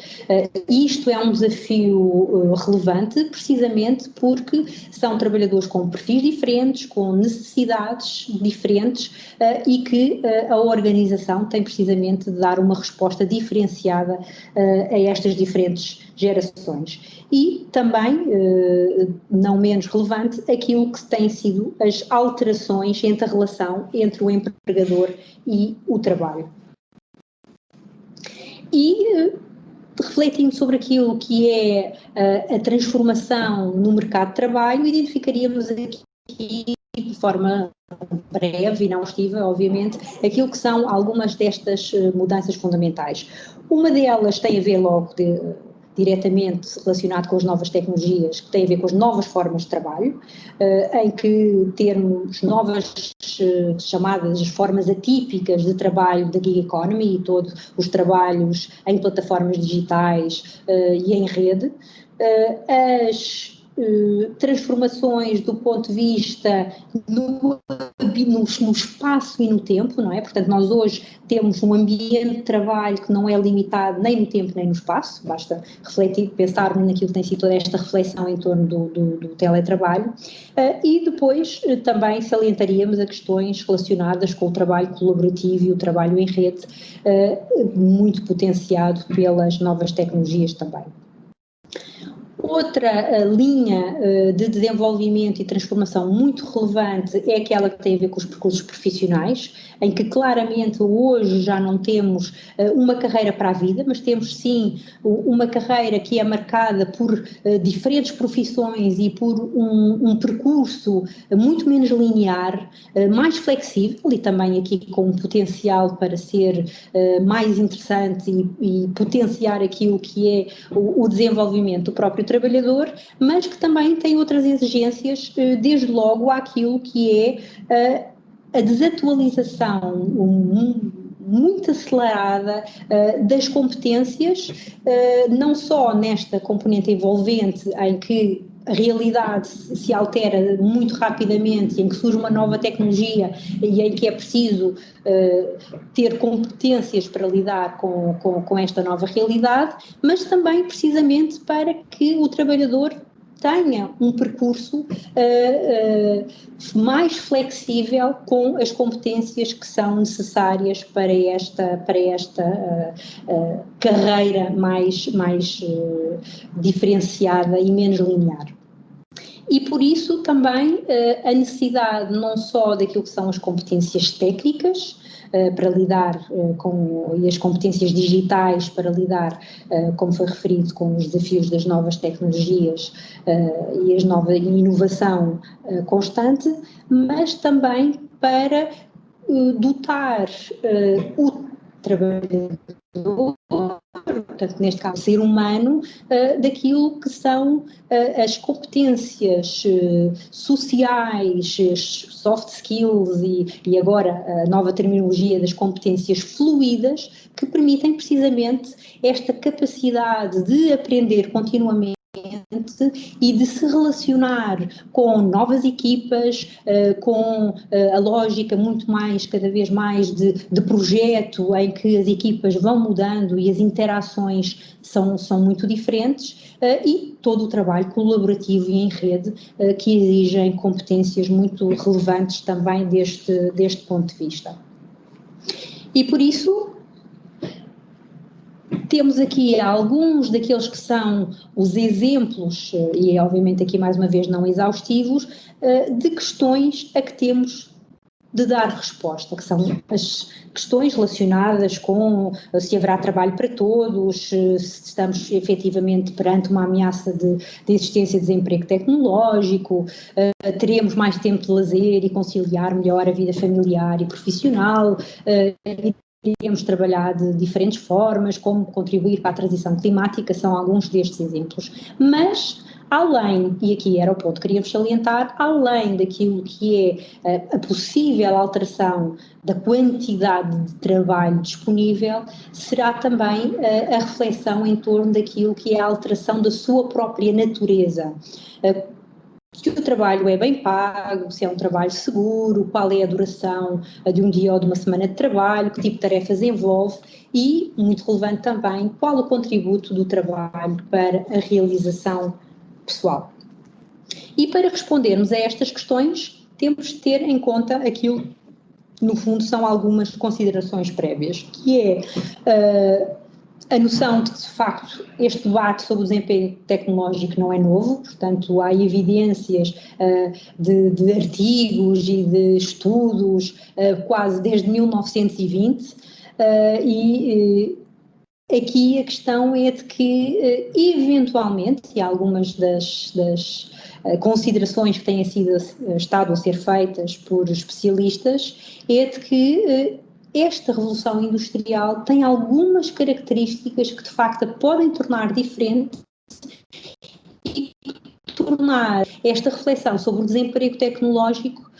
Isto é um desafio relevante, precisamente porque são trabalhadores com perfis diferentes, com necessidades diferentes, e que a organização tem precisamente de dar uma resposta diferenciada a estas diferentes gerações. E também, não menos relevante, aquilo que têm sido as alterações entre a relação entre o empregador e o trabalho. E, refletindo sobre aquilo que é a transformação no mercado de trabalho, identificaríamos aqui de forma breve e não exaustiva, obviamente, aquilo que são algumas destas mudanças fundamentais. Uma delas tem a ver logo diretamente relacionado com as novas tecnologias, que tem a ver com as novas formas de trabalho, em que termos novas chamadas formas atípicas de trabalho da gig economy e todos os trabalhos em plataformas digitais e em rede, as transformações do ponto de vista do no espaço e no tempo, não é? Portanto, nós hoje temos um ambiente de trabalho que não é limitado nem no tempo nem no espaço, basta refletir, pensar naquilo que tem sido toda esta reflexão em torno do teletrabalho, e depois também salientaríamos as questões relacionadas com o trabalho colaborativo e o trabalho em rede, muito potenciado pelas novas tecnologias também. Outra linha de desenvolvimento e transformação muito relevante é aquela que tem a ver com os percursos profissionais, em que claramente hoje já não temos uma carreira para a vida, mas temos sim uma carreira que é marcada por diferentes profissões e por um percurso muito menos linear, mais flexível e também aqui com um potencial para ser mais interessante e potenciar aquilo que é o desenvolvimento do próprio trabalhador, mas que também tem outras exigências, desde logo àquilo que é a desatualização muito acelerada das competências, não só nesta componente envolvente em que a realidade se altera muito rapidamente, em que surge uma nova tecnologia e em que é preciso ter competências para lidar com esta nova realidade, mas também precisamente para que o trabalhador tenha um percurso mais flexível com as competências que são necessárias para esta carreira mais diferenciada e menos linear. E por isso também a necessidade não só daquilo que são as competências técnicas, para lidar e as competências digitais para lidar, como foi referido, com os desafios das novas tecnologias e a nova inovação constante, mas também para dotar o trabalhador, portanto, neste caso, ser humano, daquilo que são as competências sociais, soft skills e agora a nova terminologia das competências fluídas, que permitem precisamente esta capacidade de aprender continuamente e de se relacionar com novas equipas, com a lógica muito mais, cada vez mais de projeto, em que as equipas vão mudando e as interações são muito diferentes, e todo o trabalho colaborativo e em rede, que exigem competências muito relevantes também deste ponto de vista. E por isso temos aqui alguns daqueles que são os exemplos, e obviamente aqui mais uma vez não exaustivos, de questões a que temos de dar resposta, que são as questões relacionadas com se haverá trabalho para todos, se estamos efetivamente perante uma ameaça de existência de desemprego tecnológico, teremos mais tempo de lazer e conciliar melhor a vida familiar e profissional, Iríamos trabalhar de diferentes formas, como contribuir para a transição climática, são alguns destes exemplos. Mas, além, e aqui era o ponto que queríamos salientar, além daquilo que é a possível alteração da quantidade de trabalho disponível, será também a reflexão em torno daquilo que é a alteração da sua própria natureza. Se o trabalho é bem pago, se é um trabalho seguro, qual é a duração de um dia ou de uma semana de trabalho, que tipo de tarefas envolve e, muito relevante também, qual o contributo do trabalho para a realização pessoal. E para respondermos a estas questões, temos de ter em conta aquilo que, no fundo, são algumas considerações prévias, que é a noção de facto, este debate sobre o desempenho tecnológico não é novo, portanto, há evidências de artigos e de estudos quase desde 1920, e aqui a questão é de que, eventualmente, e algumas das considerações que têm estado a ser feitas por especialistas, é de que esta revolução industrial tem algumas características que de facto a podem tornar diferente e tornar esta reflexão sobre o desemprego tecnológico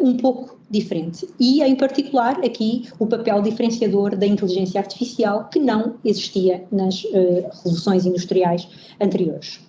um pouco diferente. E, em particular, aqui o papel diferenciador da inteligência artificial, que não existia nas revoluções industriais anteriores.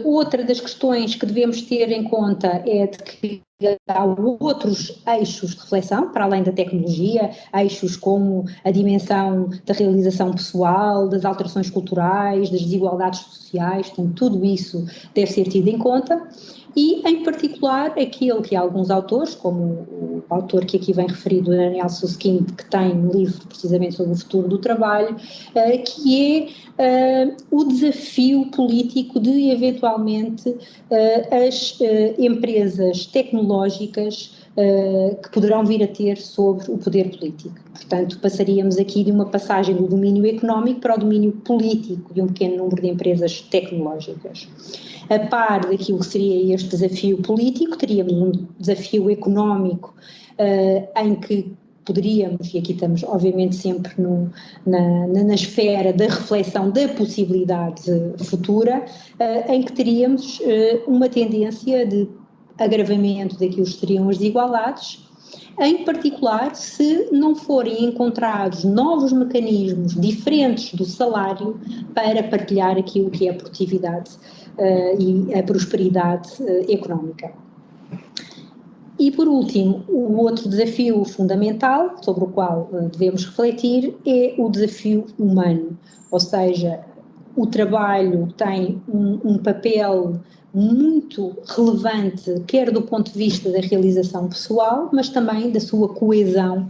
Outra das questões que devemos ter em conta é de que há outros eixos de reflexão, para além da tecnologia, eixos como a dimensão da realização pessoal, das alterações culturais, das desigualdades sociais, portanto, tudo isso deve ser tido em conta. E, em particular, aquilo que alguns autores, como o autor que aqui vem referido, Daniel Susskind, que tem um livro precisamente sobre o futuro do trabalho, que é o desafio político de, eventualmente, as empresas tecnológicas que poderão vir a ter sobre o poder político. Portanto, passaríamos aqui de uma passagem do domínio económico para o domínio político de um pequeno número de empresas tecnológicas. A par daquilo que seria este desafio político, teríamos um desafio económico em que poderíamos, e aqui estamos obviamente sempre na esfera da reflexão da possibilidade futura, em que teríamos uma tendência de agravamento daquilo que seriam as desigualdades, em particular se não forem encontrados novos mecanismos diferentes do salário para partilhar aquilo que é a produtividade e a prosperidade económica. E, por último, o outro desafio fundamental sobre o qual devemos refletir é o desafio humano, ou seja, o trabalho tem um papel muito relevante, quer do ponto de vista da realização pessoal, mas também da sua coesão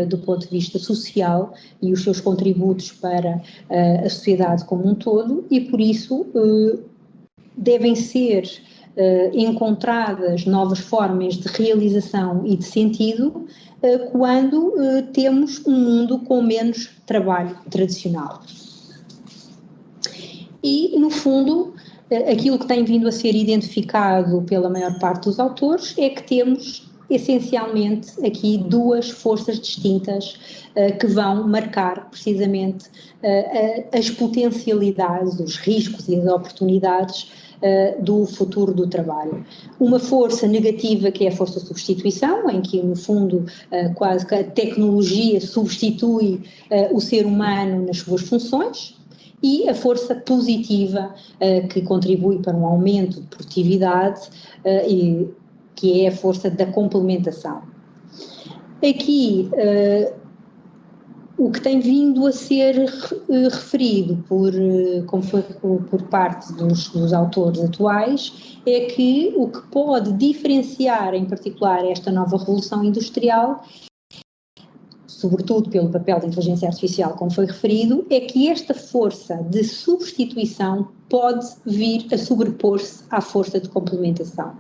do ponto de vista social e os seus contributos para a sociedade como um todo, e por isso devem ser encontradas novas formas de realização e de sentido quando temos um mundo com menos trabalho tradicional. E, no fundo, aquilo que tem vindo a ser identificado pela maior parte dos autores é que temos, essencialmente, aqui duas forças distintas que vão marcar, precisamente, as potencialidades, os riscos e as oportunidades do futuro do trabalho. Uma força negativa que é a força de substituição, em que, no fundo, quase que a tecnologia substitui o ser humano nas suas funções, e a força positiva que contribui para um aumento de produtividade e que é a força da complementação. Aqui, o que tem vindo a ser referido por parte dos autores atuais é que o que pode diferenciar, em particular, esta nova revolução industrial, sobretudo pelo papel da inteligência artificial, como foi referido, é que esta força de substituição pode vir a sobrepor-se à força de complementação.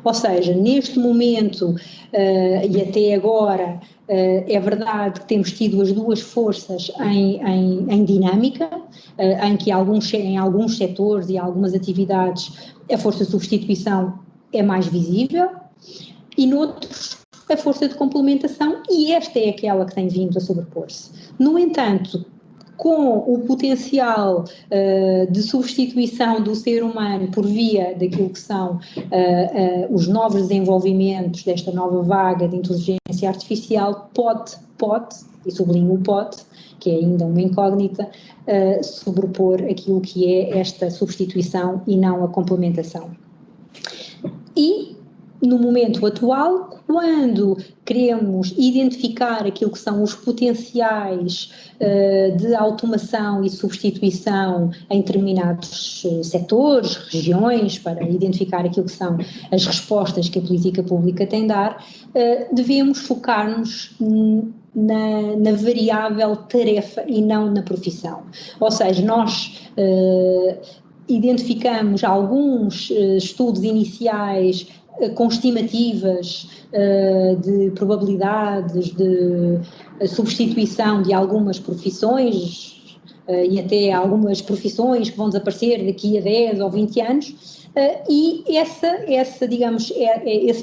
Ou seja, neste momento e até agora, é verdade que temos tido as duas forças em dinâmica, em que em alguns setores e algumas atividades a força de substituição é mais visível, e noutros a força de complementação, e esta é aquela que tem vindo a sobrepor-se. No entanto, com o potencial de substituição do ser humano por via daquilo que são os novos desenvolvimentos desta nova vaga de inteligência artificial, pode, e sublinho o pode, que é ainda uma incógnita, sobrepor aquilo que é esta substituição e não a complementação. E, no momento atual, quando queremos identificar aquilo que são os potenciais de automação e substituição em determinados setores, regiões, para identificar aquilo que são as respostas que a política pública tem de dar, devemos focar-nos na variável tarefa e não na profissão. Ou seja, nós identificamos alguns estudos iniciais com estimativas de probabilidades de substituição de algumas profissões e até algumas profissões que vão desaparecer daqui a 10 ou 20 anos, e esse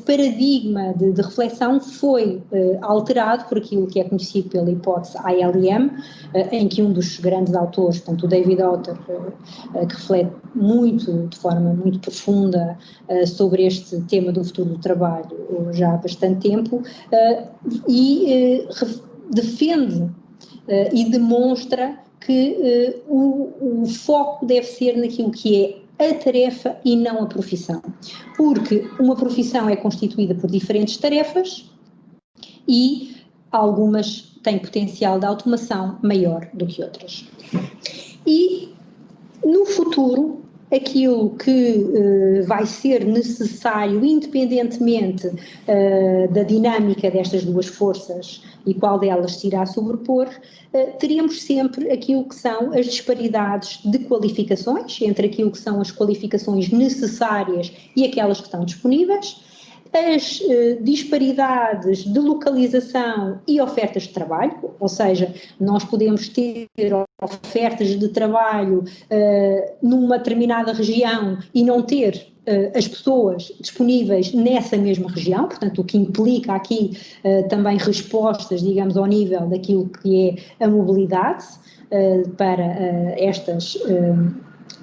paradigma de reflexão foi alterado por aquilo que é conhecido pela hipótese ALM, em que um dos grandes autores, portanto, o David Autor, que reflete de forma muito profunda sobre este tema do futuro do trabalho já há bastante tempo, e defende e demonstra que o foco deve ser naquilo que é a tarefa e não a profissão, porque uma profissão é constituída por diferentes tarefas e algumas têm potencial de automação maior do que outras. E no futuro, aquilo que vai ser necessário, independentemente da dinâmica destas duas forças e qual delas se irá sobrepor, teremos sempre aquilo que são as disparidades de qualificações, entre aquilo que são as qualificações necessárias e aquelas que estão disponíveis, as disparidades de localização e ofertas de trabalho, ou seja, nós podemos ter ofertas de trabalho numa determinada região e não ter as pessoas disponíveis nessa mesma região, portanto, o que implica aqui também respostas, digamos, ao nível daquilo que é a mobilidade para estas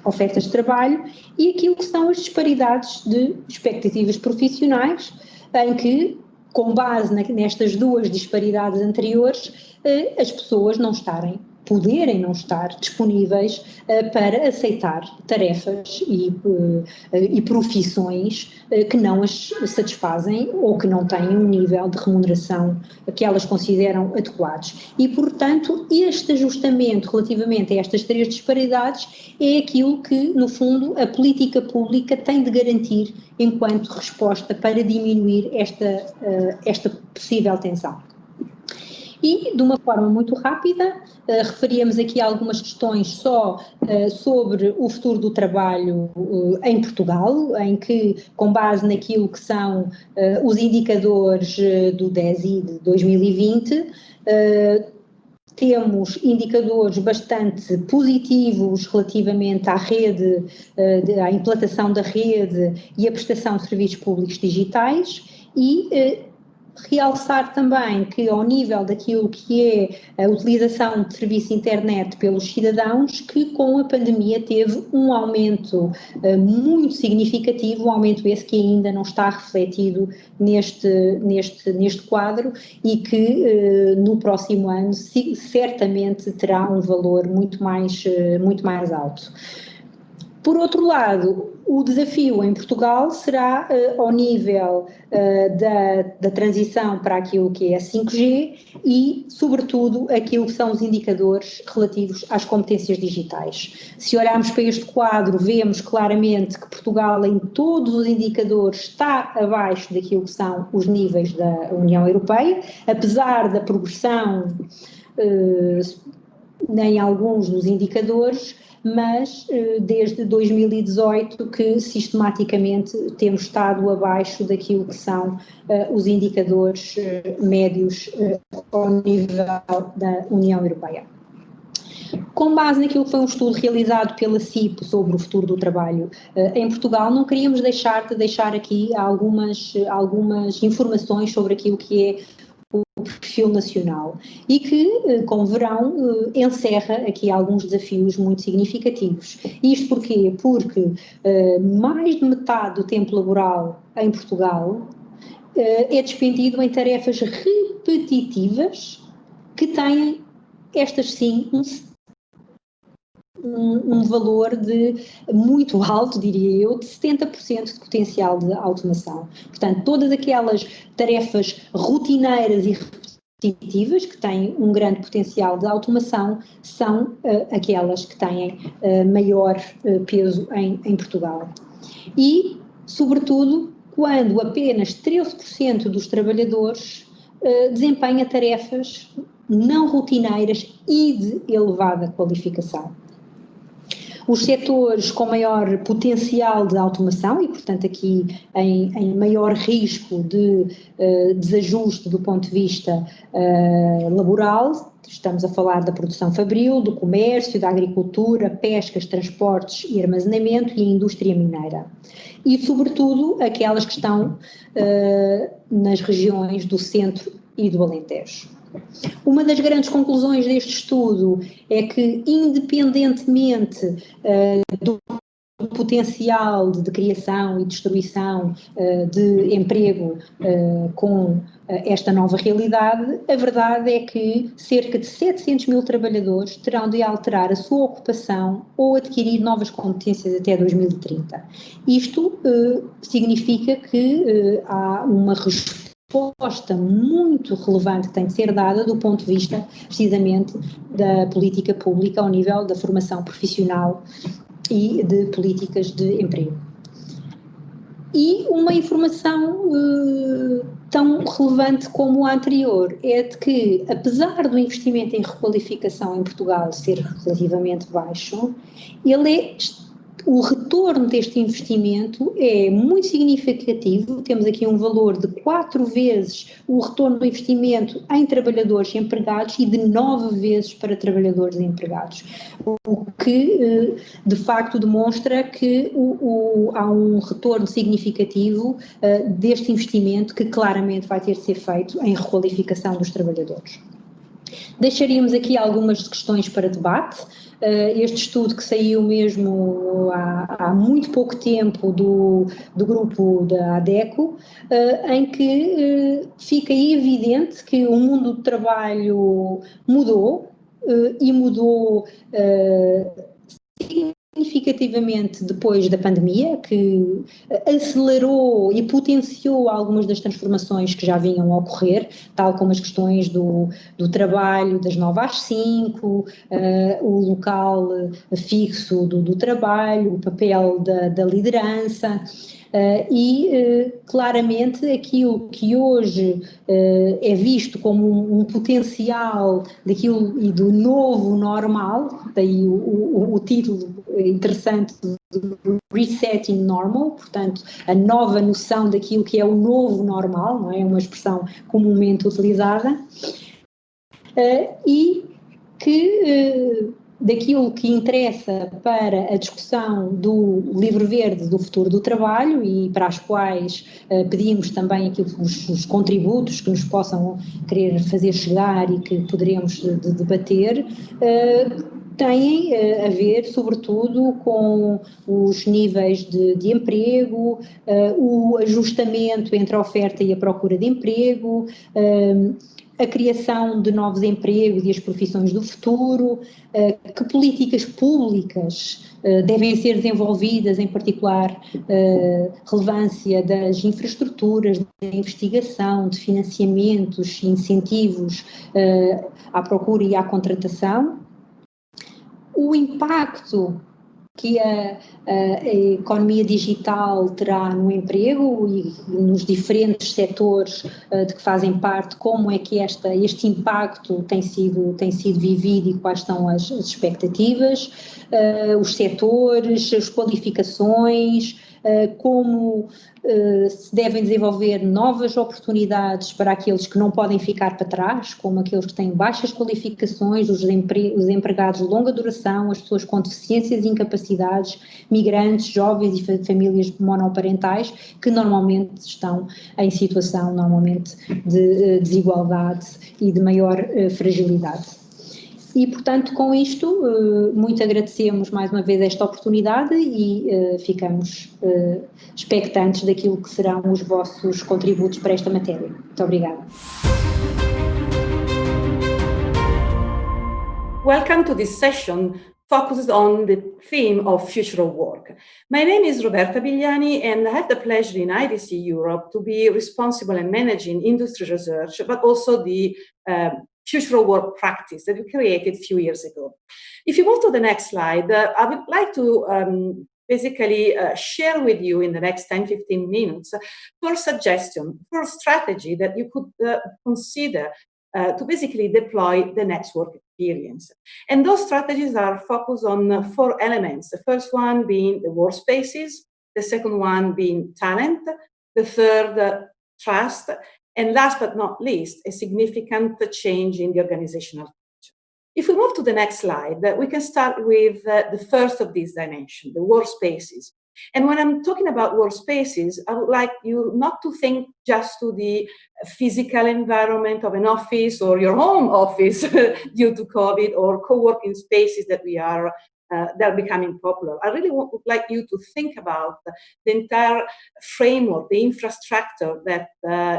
ofertas de trabalho, e aquilo que são as disparidades de expectativas profissionais, em que, com base nestas duas disparidades anteriores, as pessoas poderem não estar disponíveis para aceitar tarefas e profissões que não as satisfazem ou que não têm um nível de remuneração que elas consideram adequados. E, portanto, este ajustamento relativamente a estas três disparidades é aquilo que, no fundo, a política pública tem de garantir enquanto resposta para diminuir esta possível tensão. E, de uma forma muito rápida, referíamos aqui algumas questões só sobre o futuro do trabalho em Portugal, em que, com base naquilo que são os indicadores do DESI de 2020, temos indicadores bastante positivos relativamente à rede, à implantação da rede e à prestação de serviços públicos digitais, e realçar também que, ao nível daquilo que é a utilização de serviço de internet pelos cidadãos, que com a pandemia teve um aumento muito significativo, um aumento esse que ainda não está refletido neste quadro e que no próximo ano certamente terá um valor muito mais alto. Por outro lado, o desafio em Portugal será ao nível da transição para aquilo que é a 5G e, sobretudo, aquilo que são os indicadores relativos às competências digitais. Se olharmos para este quadro, vemos claramente que Portugal, em todos os indicadores, está abaixo daquilo que são os níveis da União Europeia, apesar da progressão em alguns dos indicadores, mas desde 2018 que sistematicamente temos estado abaixo daquilo que são os indicadores médios ao nível da União Europeia. Com base naquilo que foi um estudo realizado pela CIP sobre o futuro do trabalho em Portugal, não queríamos deixar aqui algumas informações sobre aquilo que é o perfil nacional e que, como verão, encerra aqui alguns desafios muito significativos. Isto porquê? Porque mais de metade do tempo laboral em Portugal é despendido em tarefas repetitivas que têm, estas sim, um valor muito alto, diria eu, de 70% de potencial de automação. Portanto, todas aquelas tarefas rotineiras e repetitivas que têm um grande potencial de automação são aquelas que têm maior peso em Portugal. E, sobretudo, quando apenas 13% dos trabalhadores desempenha tarefas não rotineiras e de elevada qualificação. Os setores com maior potencial de automação e, portanto, aqui em maior risco de desajuste do ponto de vista laboral, estamos a falar da produção fabril, do comércio, da agricultura, pescas, transportes e armazenamento e a indústria mineira. E, sobretudo, aquelas que estão nas regiões do centro e do Alentejo. Uma das grandes conclusões deste estudo é que, independentemente do potencial de criação e destruição de emprego com esta nova realidade, a verdade é que cerca de 700 mil trabalhadores terão de alterar a sua ocupação ou adquirir novas competências até 2030. Isto significa que há uma resposta muito relevante que tem de ser dada do ponto de vista, precisamente, da política pública ao nível da formação profissional e de políticas de emprego. E uma informação tão relevante como a anterior é de que, apesar do investimento em requalificação em Portugal ser relativamente baixo, o retorno deste investimento é muito significativo. Temos aqui um valor de 4 vezes o retorno do investimento em trabalhadores empregados e de 9 vezes para trabalhadores empregados, o que de facto demonstra que há um retorno significativo deste investimento que claramente vai ter de ser feito em requalificação dos trabalhadores. Deixaríamos aqui algumas questões para debate. Este estudo que saiu mesmo há muito pouco tempo do grupo da ADECO, em que fica evidente que o mundo do trabalho mudou e mudou significativamente depois da pandemia, que acelerou e potenciou algumas das transformações que já vinham a ocorrer, tal como as questões do trabalho das 9 às 5, o local fixo do trabalho, o papel da liderança. Claramente aquilo que hoje é visto como um potencial daquilo e do novo normal, daí o título interessante do Resetting Normal, portanto a nova noção daquilo que é o novo normal, não é? Uma expressão comumente utilizada, e que daquilo que interessa para a discussão do livro verde do futuro do trabalho e para as quais pedimos também aqui os contributos que nos possam querer fazer chegar e que poderemos debater, têm a ver sobretudo com os níveis de emprego, o ajustamento entre a oferta e a procura de emprego, a criação de novos empregos e as profissões do futuro, que políticas públicas devem ser desenvolvidas, em particular relevância das infraestruturas, da investigação, de financiamentos, incentivos à procura e à contratação, o impacto que a economia digital terá no emprego e nos diferentes setores de que fazem parte, como é que este impacto tem sido vivido e quais são as expectativas, os setores, as qualificações, como se devem desenvolver novas oportunidades para aqueles que não podem ficar para trás, como aqueles que têm baixas qualificações, os empregados de longa duração, as pessoas com deficiências e incapacidades, migrantes, jovens e famílias monoparentais, que normalmente estão em situação de desigualdade e de maior fragilidade. E, portanto, com isto, muito agradecemos mais uma vez esta oportunidade e ficamos expectantes daquilo que serão os vossos contributos para esta matéria. Muito obrigada. Welcome to this session focused on the theme of future of work. My name is Roberta Bigliani and I have the pleasure in IDC Europe to be responsible and managing industry research, but also the future of work practice that we created a few years ago. If you move to the next slide, I would like to basically share with you in the next 10-15 minutes for suggestion, for strategy that you could consider to basically deploy the next work experience. And those strategies are focused on 4 elements. The first one being the workspaces, the second one being talent, the third, trust, and last but not least, a significant change in the organizational culture. If we move to the next slide, we can start with the first of these dimensions, the workspaces. And when I'm talking about workspaces, I would like you not to think just to the physical environment of an office or your home office due to COVID or co-working spaces that we are they're becoming popular. I really would like you to think about the entire framework, the infrastructure that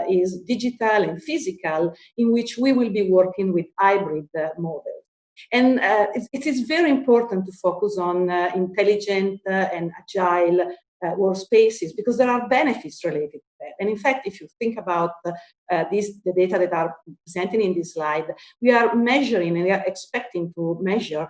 is digital and physical, in which we will be working with hybrid models. And it is very important to focus on intelligent and agile workspaces, because there are benefits related to that. And in fact, if you think about the data that are presented in this slide, we are measuring and we are expecting to measure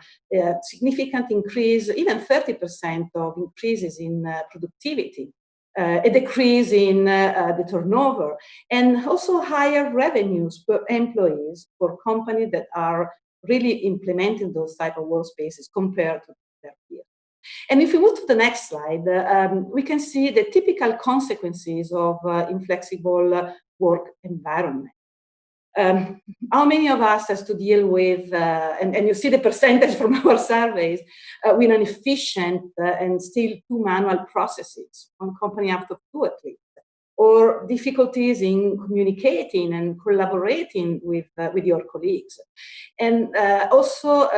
significant increase, even 30% of increases in productivity, a decrease in the turnover, and also higher revenues per employees for companies that are really implementing those type of workspaces compared to their peers. And if we move to the next slide, we can see the typical consequences of inflexible work environment. How many of us has to deal with, and you see the percentage from our surveys, with an efficient and still too manual processes, one company out of two at least, or difficulties in communicating and collaborating with your colleagues. And also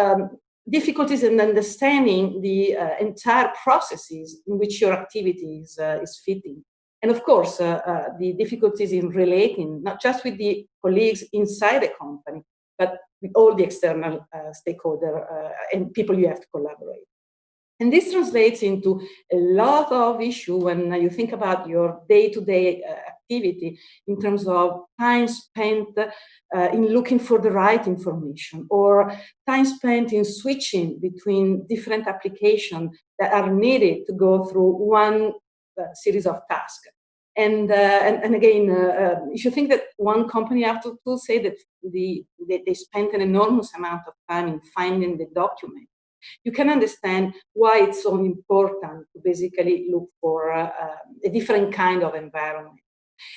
difficulties in understanding the entire processes in which your activity is fitting. And of course, the difficulties in relating, not just with the colleagues inside the company, but with all the external stakeholders and people you have to collaborate. And this translates into a lot of issue when you think about your day-to-day activity in terms of time spent in looking for the right information, or time spent in switching between different applications that are needed to go through one series of tasks. And again, if you think that one company after two say that they spent an enormous amount of time in finding the document, you can understand why it's so important to basically look for a different kind of environment.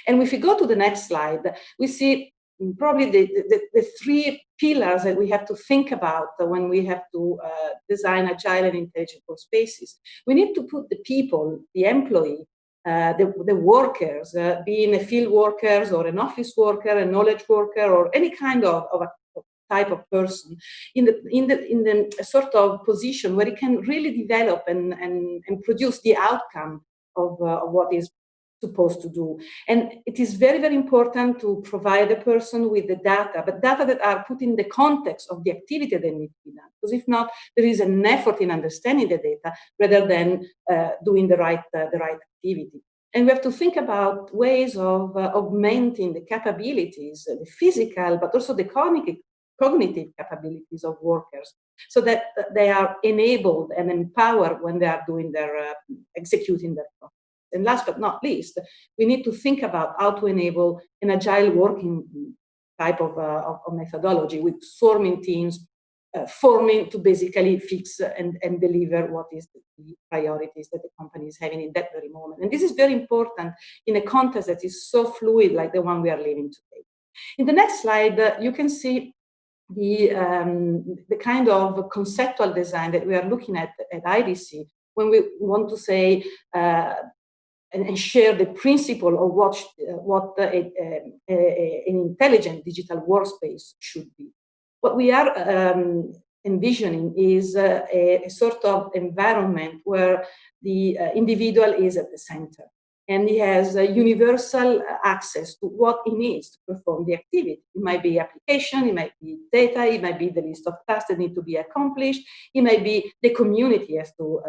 And if we go to the next slide, we see probably the three pillars that we have to think about when we have to design agile and intelligent workspaces. We need to put the people, the employee, the workers, being a field workers or an office worker, a knowledge worker, or any kind of type of person, in the sort of position where it can really develop and produce the outcome of what is supposed to do. And it is very, very important to provide the person with the data, but data that are put in the context of the activity that needs to be done. Because if not, there is an effort in understanding the data rather than doing the right activity. And we have to think about ways of augmenting the capabilities, the physical, but also the cognitive capabilities of workers, so that they are enabled and empowered when they are doing their executing their process. And last but not least, we need to think about how to enable an agile working type of methodology with swarming teams, forming to basically fix and deliver what is the priorities that the company is having in that very moment. And this is very important in a context that is so fluid like the one we are living today. In the next slide, you can see the kind of conceptual design that we are looking at IDC when we want to say and share the principle of what an intelligent digital workspace should be. What we are envisioning is a sort of environment where the individual is at the center, and he has universal access to what he needs to perform the activity. It might be application, it might be data, it might be the list of tasks that need to be accomplished, it might be the community he has to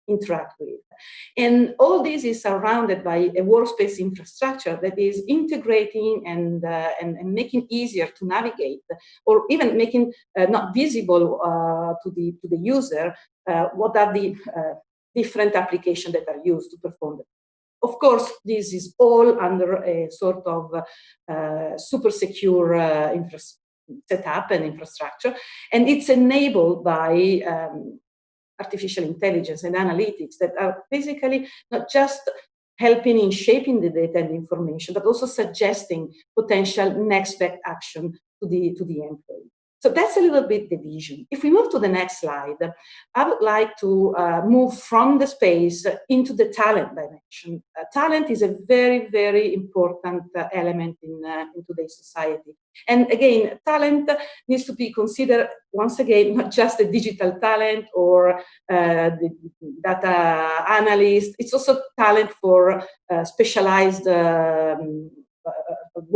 interact with. And all this is surrounded by a workspace infrastructure that is integrating and making easier to navigate, or even making not visible to the user what are the different applications that are used to perform it. Of course, this is all under a sort of super secure setup and infrastructure, and it's enabled by artificial intelligence and analytics that are basically not just helping in shaping the data and the information, but also suggesting potential next best action to the employee. So that's a little bit the vision. If we move to the next slide, I would like to move from the space into the talent dimension. Talent is a very, very important element in today's society. And again, talent needs to be considered, once again, not just the digital talent or the data analyst. It's also talent for specialized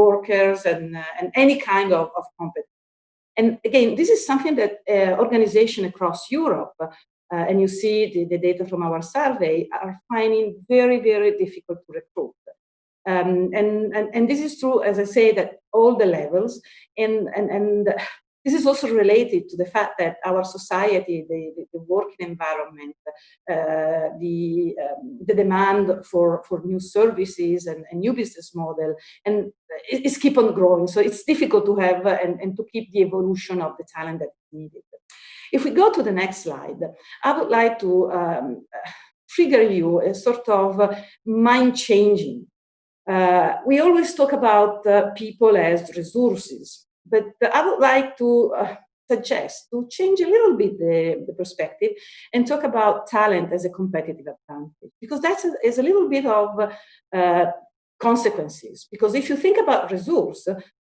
workers and any kind of competence. And again, this is something that organizations across Europe, and you see the data from our survey, are finding very, very difficult to recruit. And this is true, as I say, at all the levels. And this is also related to the fact that our society, the working environment, the demand for new services and new business model, and it's keep on growing. So it's difficult to have and to keep the evolution of the talent that's needed. If we go to the next slide, I would like to trigger you a sort of mind changing. We always talk about people as resources, but I would like to suggest to change a little bit the perspective and talk about talent as a competitive advantage, because that is a little bit of consequences. Because if you think about resource,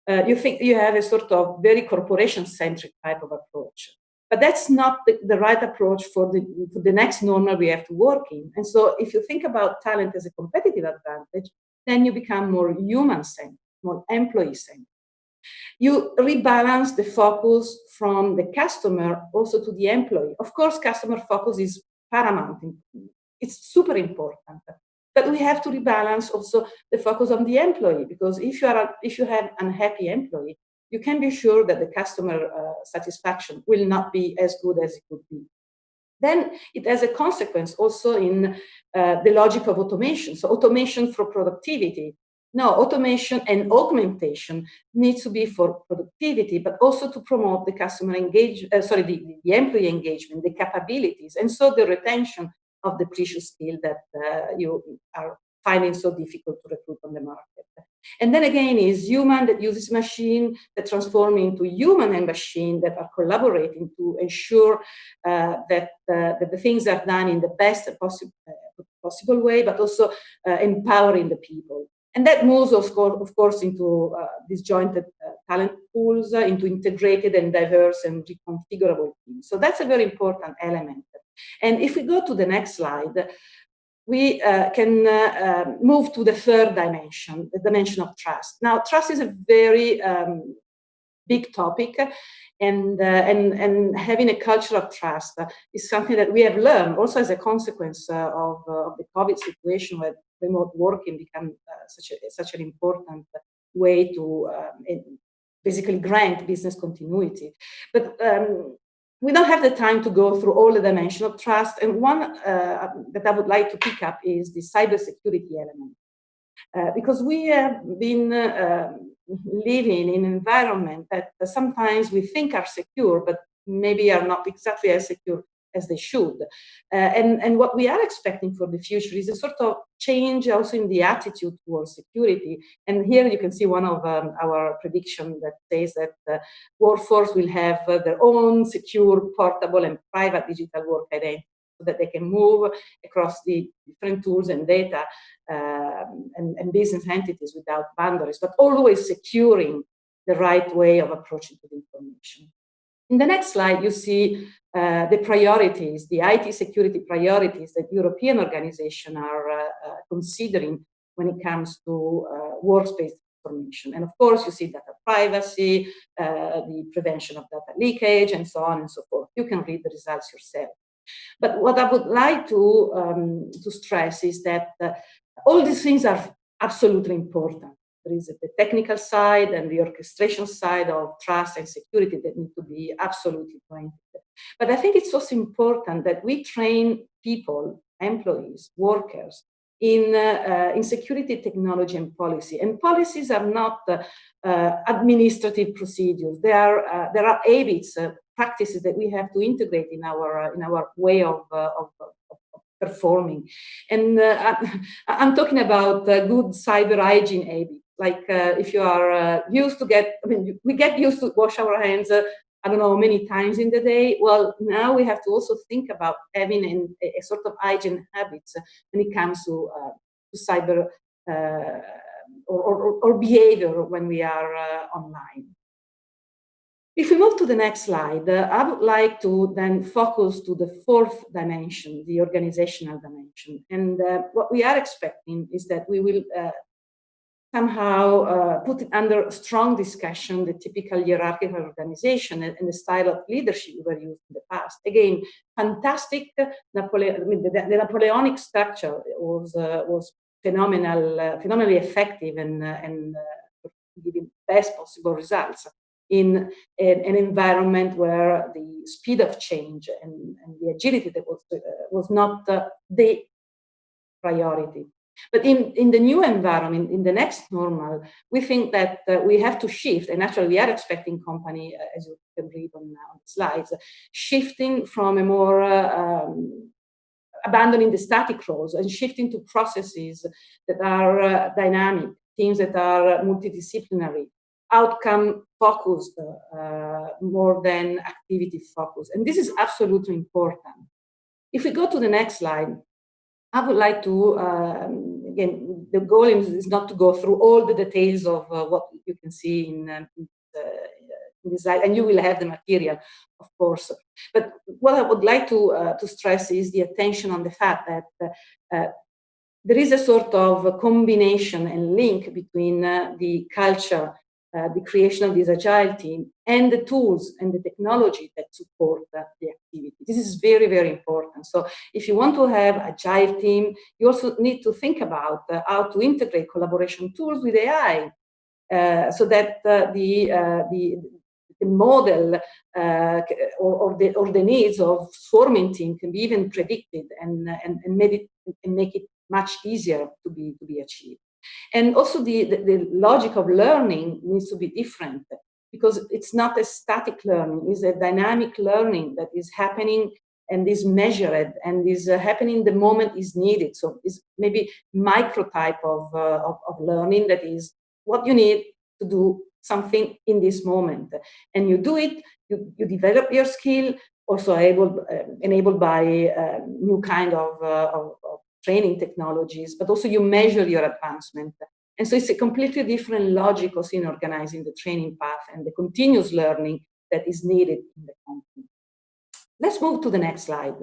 you think you have a sort of very corporation-centric type of approach. But that's not the right approach for the next normal we have to work in. And so if you think about talent as a competitive advantage, then you become more human-centered, more employee-centered. You rebalance the focus from the customer also to the employee. Of course, customer focus is paramount. It's super important. But we have to rebalance also the focus on the employee, because if you have unhappy employee, you can be sure that the customer satisfaction will not be as good as it could be. Then it has a consequence also in the logic of automation. So automation for productivity. No, automation and augmentation needs to be for productivity, but also to promote the customer the employee engagement, the capabilities, and so the retention of the precious skill that you are finding so difficult to recruit on the market. And then again is human that uses machine that transform into human and machine that are collaborating to ensure that the things are done in the best possible way, but also empowering the people. And that moves, of course, into disjointed talent pools, into integrated and diverse and reconfigurable teams. So that's a very important element. And if we go to the next slide, we can move to the third dimension, the dimension of trust. Now, trust is a very big topic, and having a culture of trust is something that we have learned also as a consequence of the COVID situation, where remote working became such an important way to basically grant business continuity. But we don't have the time to go through all the dimensions of trust, and one that I would like to pick up is the cybersecurity element. Because we have been living in an environment that sometimes we think are secure, but maybe are not exactly as secure as they should. And what we are expecting for the future is a sort of change also in the attitude towards security. And here you can see one of our predictions that says that the workforce will have their own secure, portable, and private digital work identity, so that they can move across the different tools and data and business entities without boundaries, but always securing the right way of approaching to the information. In the next slide, you see the priorities, the IT security priorities that European organizations are considering when it comes to workspace information. And of course, you see data privacy, the prevention of data leakage, and so on and so forth. You can read the results yourself. But what I would like to stress is that all these things are absolutely important. There is the technical side and the orchestration side of trust and security that need to be absolutely pointed. But I think it's also important that we train people, employees, workers, in security, technology, and policy. And policies are not administrative procedures. There are habits, practices that we have to integrate in our way of performing. And I'm talking about good cyber hygiene habits. Like if you are used to we get used to wash our hands I don't know how many times in the day. Well, now we have to also think about having a sort of hygiene habits when it comes to cyber or behavior when we are online. If we move to the next slide, I would like to then focus to the fourth dimension, the organizational dimension. And what we are expecting is that we will somehow put it under strong discussion, the typical hierarchical organization and the style of leadership we were used in the past. Again, fantastic. The Napoleonic structure was phenomenally effective and giving best possible results in an environment where the speed of change and the agility that was not the priority. But in the new environment, in the next normal, we think that we have to shift, and actually we are expecting company, as you can read on the slides, shifting from a more abandoning the static roles and shifting to processes that are dynamic, teams that are multidisciplinary, outcome focused more than activity focused. And this is absolutely important. If we go to the next slide, I would like to, again, the goal is not to go through all the details of what you can see in this slide, and you will have the material, of course. But what I would like to stress is the attention on the fact that there is a sort of combination and link between the culture, the creation of this agile team, and the tools and the technology that support the activity. This is very, very important. So if you want to have agile team, you also need to think about how to integrate collaboration tools with AI, so that the model or the needs of swarming team can be even predicted and make it much easier to be achieved. And also the logic of learning needs to be different, because it's not a static learning, it's a dynamic learning that is happening and is measured and is happening the moment is needed. So it's maybe micro type of learning that is what you need to do something in this moment. And you do it, you develop your skill, also enabled by new kind of training technologies, but also you measure your advancement. And so it's a completely different logic also in organizing the training path and the continuous learning that is needed in the company. Let's move to the next slide,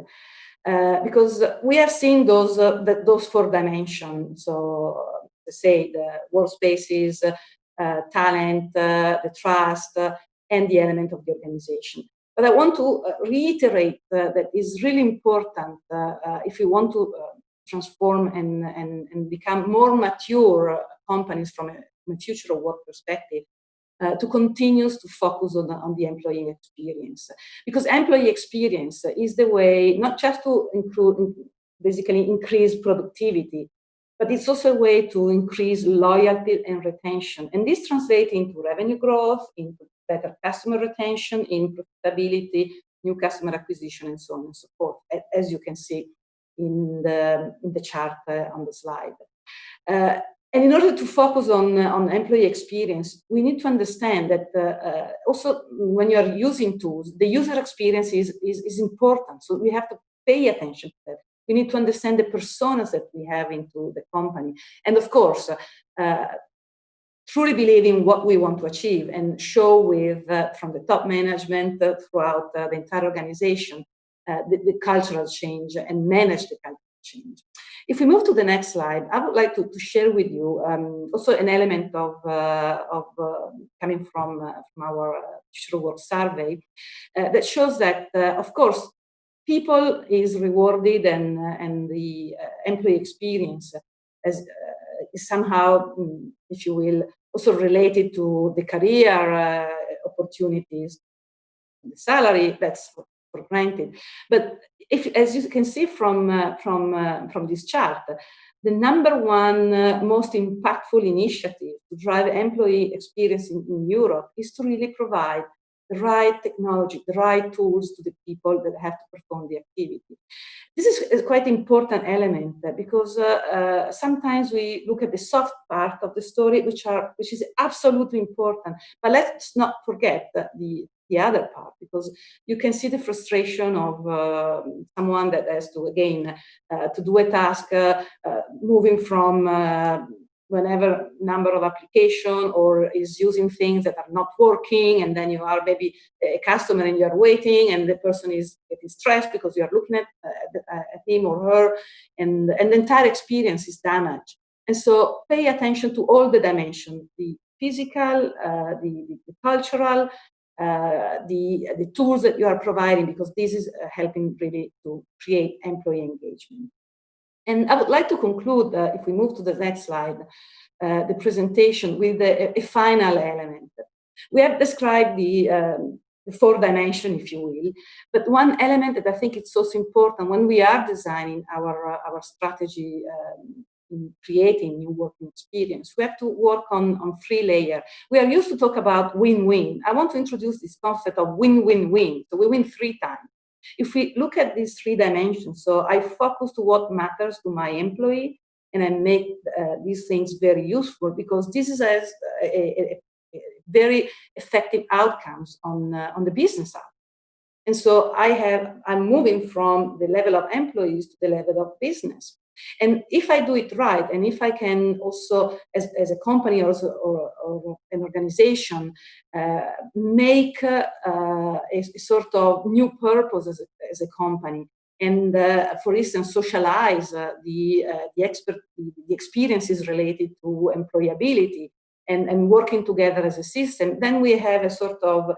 because we have seen those four dimensions. So say the workspaces, talent, the trust, and the element of the organization. But I want to reiterate that is really important if we want to transform and become more mature companies from a future of work perspective, to continue to focus on the employee experience. Because employee experience is the way not just to basically increase productivity, but it's also a way to increase loyalty and retention. And this translates into revenue growth, into better customer retention, in profitability, new customer acquisition, and so on and so forth, as you can see in the chart on the slide. And in order to focus on employee experience, we need to understand that also when you are using tools, the user experience is important. So we have to pay attention to that. We need to understand the personas that we have into the company. And of course, truly believe in what we want to achieve and show with, from the top management throughout the entire organization, the cultural change and manage the cultural change. If we move to the next slide, I would like to share with you also an element of coming from our Future Work survey that shows that, of course, people is rewarded and the employee experience is somehow, if you will, also related to the career opportunities, the salary, that's for granted. But as you can see from this chart, the number one most impactful initiative to drive employee experience in Europe is to really provide the right technology, the right tools to the people that have to perform the activity. This is a quite important element because sometimes we look at the soft part of the story, which is absolutely important. But let's not forget the the other part, because you can see the frustration of someone that has to, again, to do a task, moving from whenever number of application, or is using things that are not working, and then you are maybe a customer and you're waiting, and the person is getting stressed because you're looking at him or her, and the entire experience is damaged. And so pay attention to all the dimensions, the physical, the cultural, the tools that you are providing, because this is helping really to create employee engagement. And I would like to conclude, if we move to the next slide, the presentation with a final element. We have described the 4 dimensions, if you will, but one element that I think is so important when we are designing our strategy in creating new working experience, we have to work on 3 layers. We are used to talk about win-win. I want to introduce this concept of win-win-win. So we win 3 times. If we look at these 3 dimensions, so I focus to what matters to my employee, and I make these things very useful, because this is a very effective outcomes on the business side. And so I'm moving from the level of employees to the level of business. And if I do it right, and if I can also, as a company or an organization, make a sort of new purpose as a company, and for instance, socialize the experiences related to employability, and working together as a system, then we have a sort of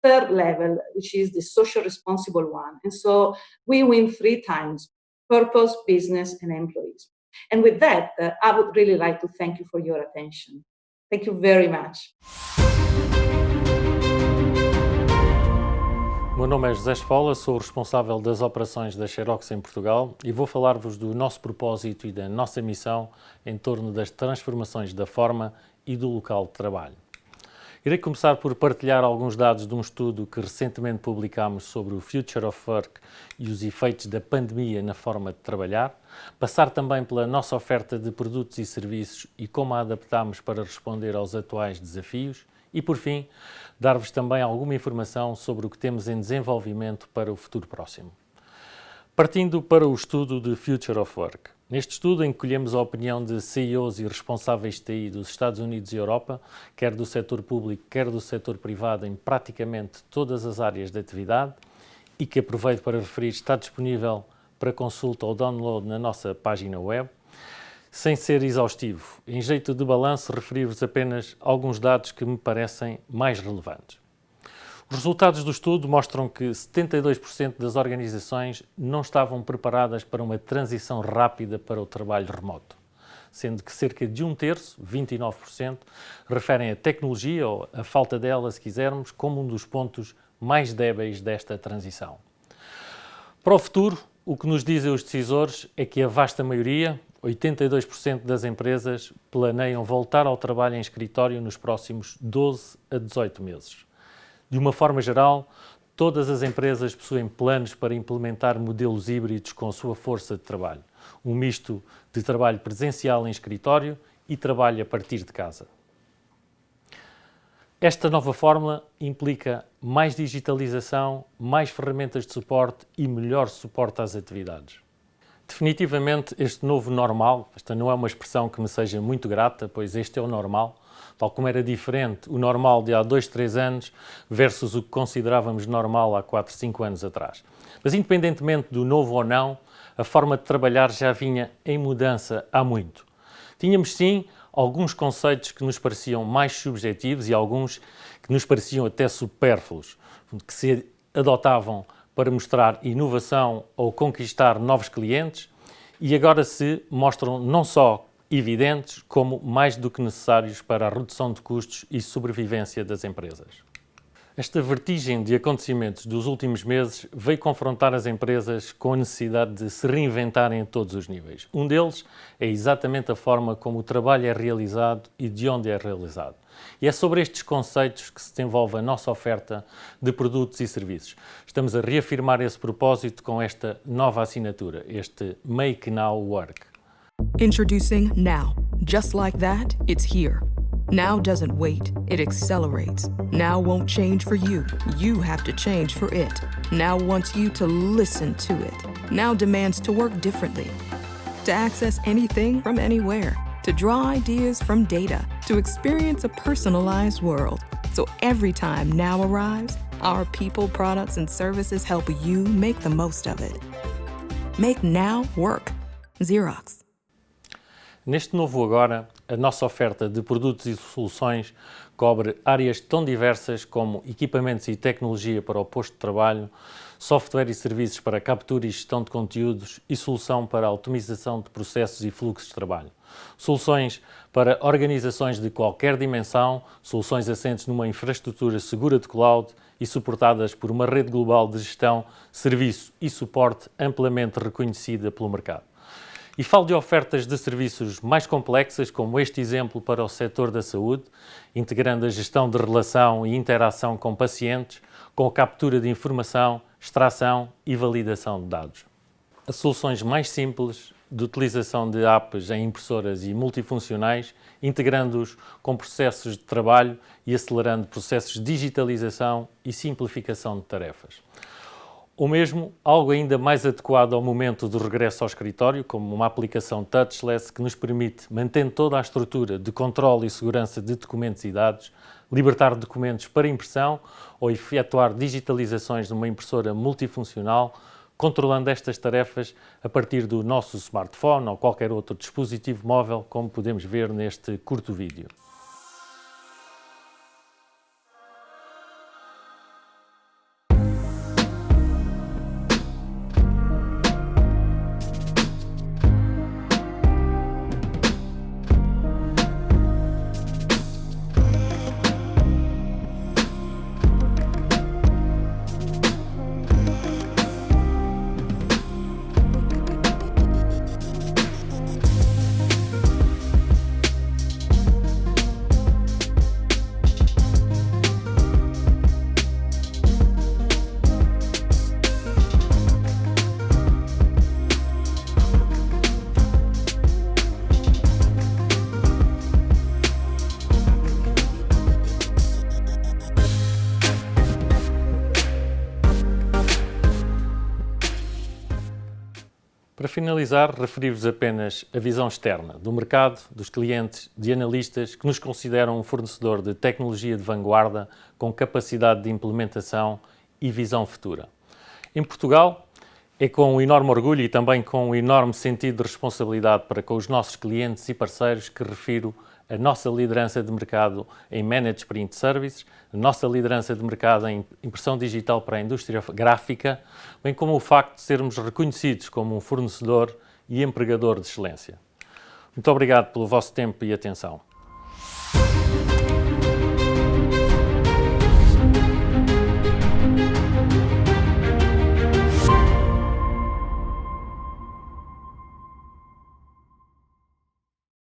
3rd level, which is the social responsible one. And so we win 3 times: purpose, business, and employees. And with that, I would really like to thank you for your attention. Thank you very much. O meu nome é José Esfola, sou o responsável das operações da Xerox em Portugal e vou falar-vos do nosso propósito e da nossa missão em torno das transformações da forma e do local de trabalho. Irei começar por partilhar alguns dados de um estudo que recentemente publicámos sobre o Future of Work e os efeitos da pandemia na forma de trabalhar, passar também pela nossa oferta de produtos e serviços e como a adaptamos para responder aos atuais desafios e, por fim, dar-vos também alguma informação sobre o que temos em desenvolvimento para o futuro próximo. Partindo para o estudo de Future of Work. Neste estudo encolhemos a opinião de CEOs e responsáveis de TI dos Estados Unidos e Europa, quer do setor público, quer do setor privado, em praticamente todas as áreas de atividade, e que aproveito para referir está disponível para consulta ou download na nossa página web. Sem ser exaustivo, em jeito de balanço, referir-vos apenas alguns dados que me parecem mais relevantes. Os resultados do estudo mostram que 72% das organizações não estavam preparadas para uma transição rápida para o trabalho remoto, sendo que cerca de 1/3, 29%, referem a tecnologia, ou a falta dela, se quisermos, como um dos pontos mais débeis desta transição. Para o futuro, o que nos dizem os decisores é que a vasta maioria, 82% das empresas, planeiam voltar ao trabalho em escritório nos próximos 12 a 18 meses. De uma forma geral, todas as empresas possuem planos para implementar modelos híbridos com a sua força de trabalho, um misto de trabalho presencial em escritório e trabalho a partir de casa. Esta nova fórmula implica mais digitalização, mais ferramentas de suporte e melhor suporte às atividades. Definitivamente, este novo normal, esta não é uma expressão que me seja muito grata, pois este é o normal, tal como era diferente o normal de há 2, 3 anos versus o que considerávamos normal há 4, 5 anos atrás. Mas independentemente do novo ou não, a forma de trabalhar já vinha em mudança há muito. Tínhamos sim alguns conceitos que nos pareciam mais subjetivos e alguns que nos pareciam até supérfluos, que se adotavam para mostrar inovação ou conquistar novos clientes e agora se mostram não só evidentes, como mais do que necessários para a redução de custos e sobrevivência das empresas. Esta vertigem de acontecimentos dos últimos meses veio confrontar as empresas com a necessidade de se reinventarem a todos os níveis. Um deles é exatamente a forma como o trabalho é realizado e de onde é realizado. E é sobre estes conceitos que se desenvolve a nossa oferta de produtos e serviços. Estamos a reafirmar esse propósito com esta nova assinatura, este Make Now Work. Introducing Now. Just like that, it's here. Now doesn't wait, it accelerates. Now won't change for you. You have to change for it. Now wants you to listen to it. Now demands to work differently. To access anything from anywhere. To draw ideas from data. To experience a personalized world. So every time now arrives, our people, products, and services help you make the most of it. Make now work. Xerox. Neste novo agora, a nossa oferta de produtos e soluções cobre áreas tão diversas como equipamentos e tecnologia para o posto de trabalho, software e serviços para captura e gestão de conteúdos e solução para a otimização de processos e fluxos de trabalho. Soluções para organizações de qualquer dimensão, soluções assentes numa infraestrutura segura de cloud e suportadas por uma rede global de gestão, serviço e suporte amplamente reconhecida pelo mercado. E falo de ofertas de serviços mais complexas, como este exemplo para o setor da saúde, integrando a gestão de relação e interação com pacientes, com a captura de informação, extração e validação de dados. A soluções mais simples de utilização de apps em impressoras e multifuncionais, integrando-os com processos de trabalho e acelerando processos de digitalização e simplificação de tarefas. Ou mesmo algo ainda mais adequado ao momento do regresso ao escritório, como uma aplicação touchless que nos permite, mantendo toda a estrutura de controle e segurança de documentos e dados, libertar documentos para impressão ou efetuar digitalizações numa impressora multifuncional, controlando estas tarefas a partir do nosso smartphone ou qualquer outro dispositivo móvel, como podemos ver neste curto vídeo. Para finalizar, referir-vos apenas a visão externa do mercado, dos clientes, de analistas que nos consideram um fornecedor de tecnologia de vanguarda com capacidade de implementação e visão futura. Em Portugal, é com um enorme orgulho e também com um enorme sentido de responsabilidade para com os nossos clientes e parceiros que refiro a nossa liderança de mercado em Managed Print Services, a nossa liderança de mercado em impressão digital para a indústria gráfica, bem como o facto de sermos reconhecidos como um fornecedor e empregador de excelência. Muito obrigado pelo vosso tempo e atenção.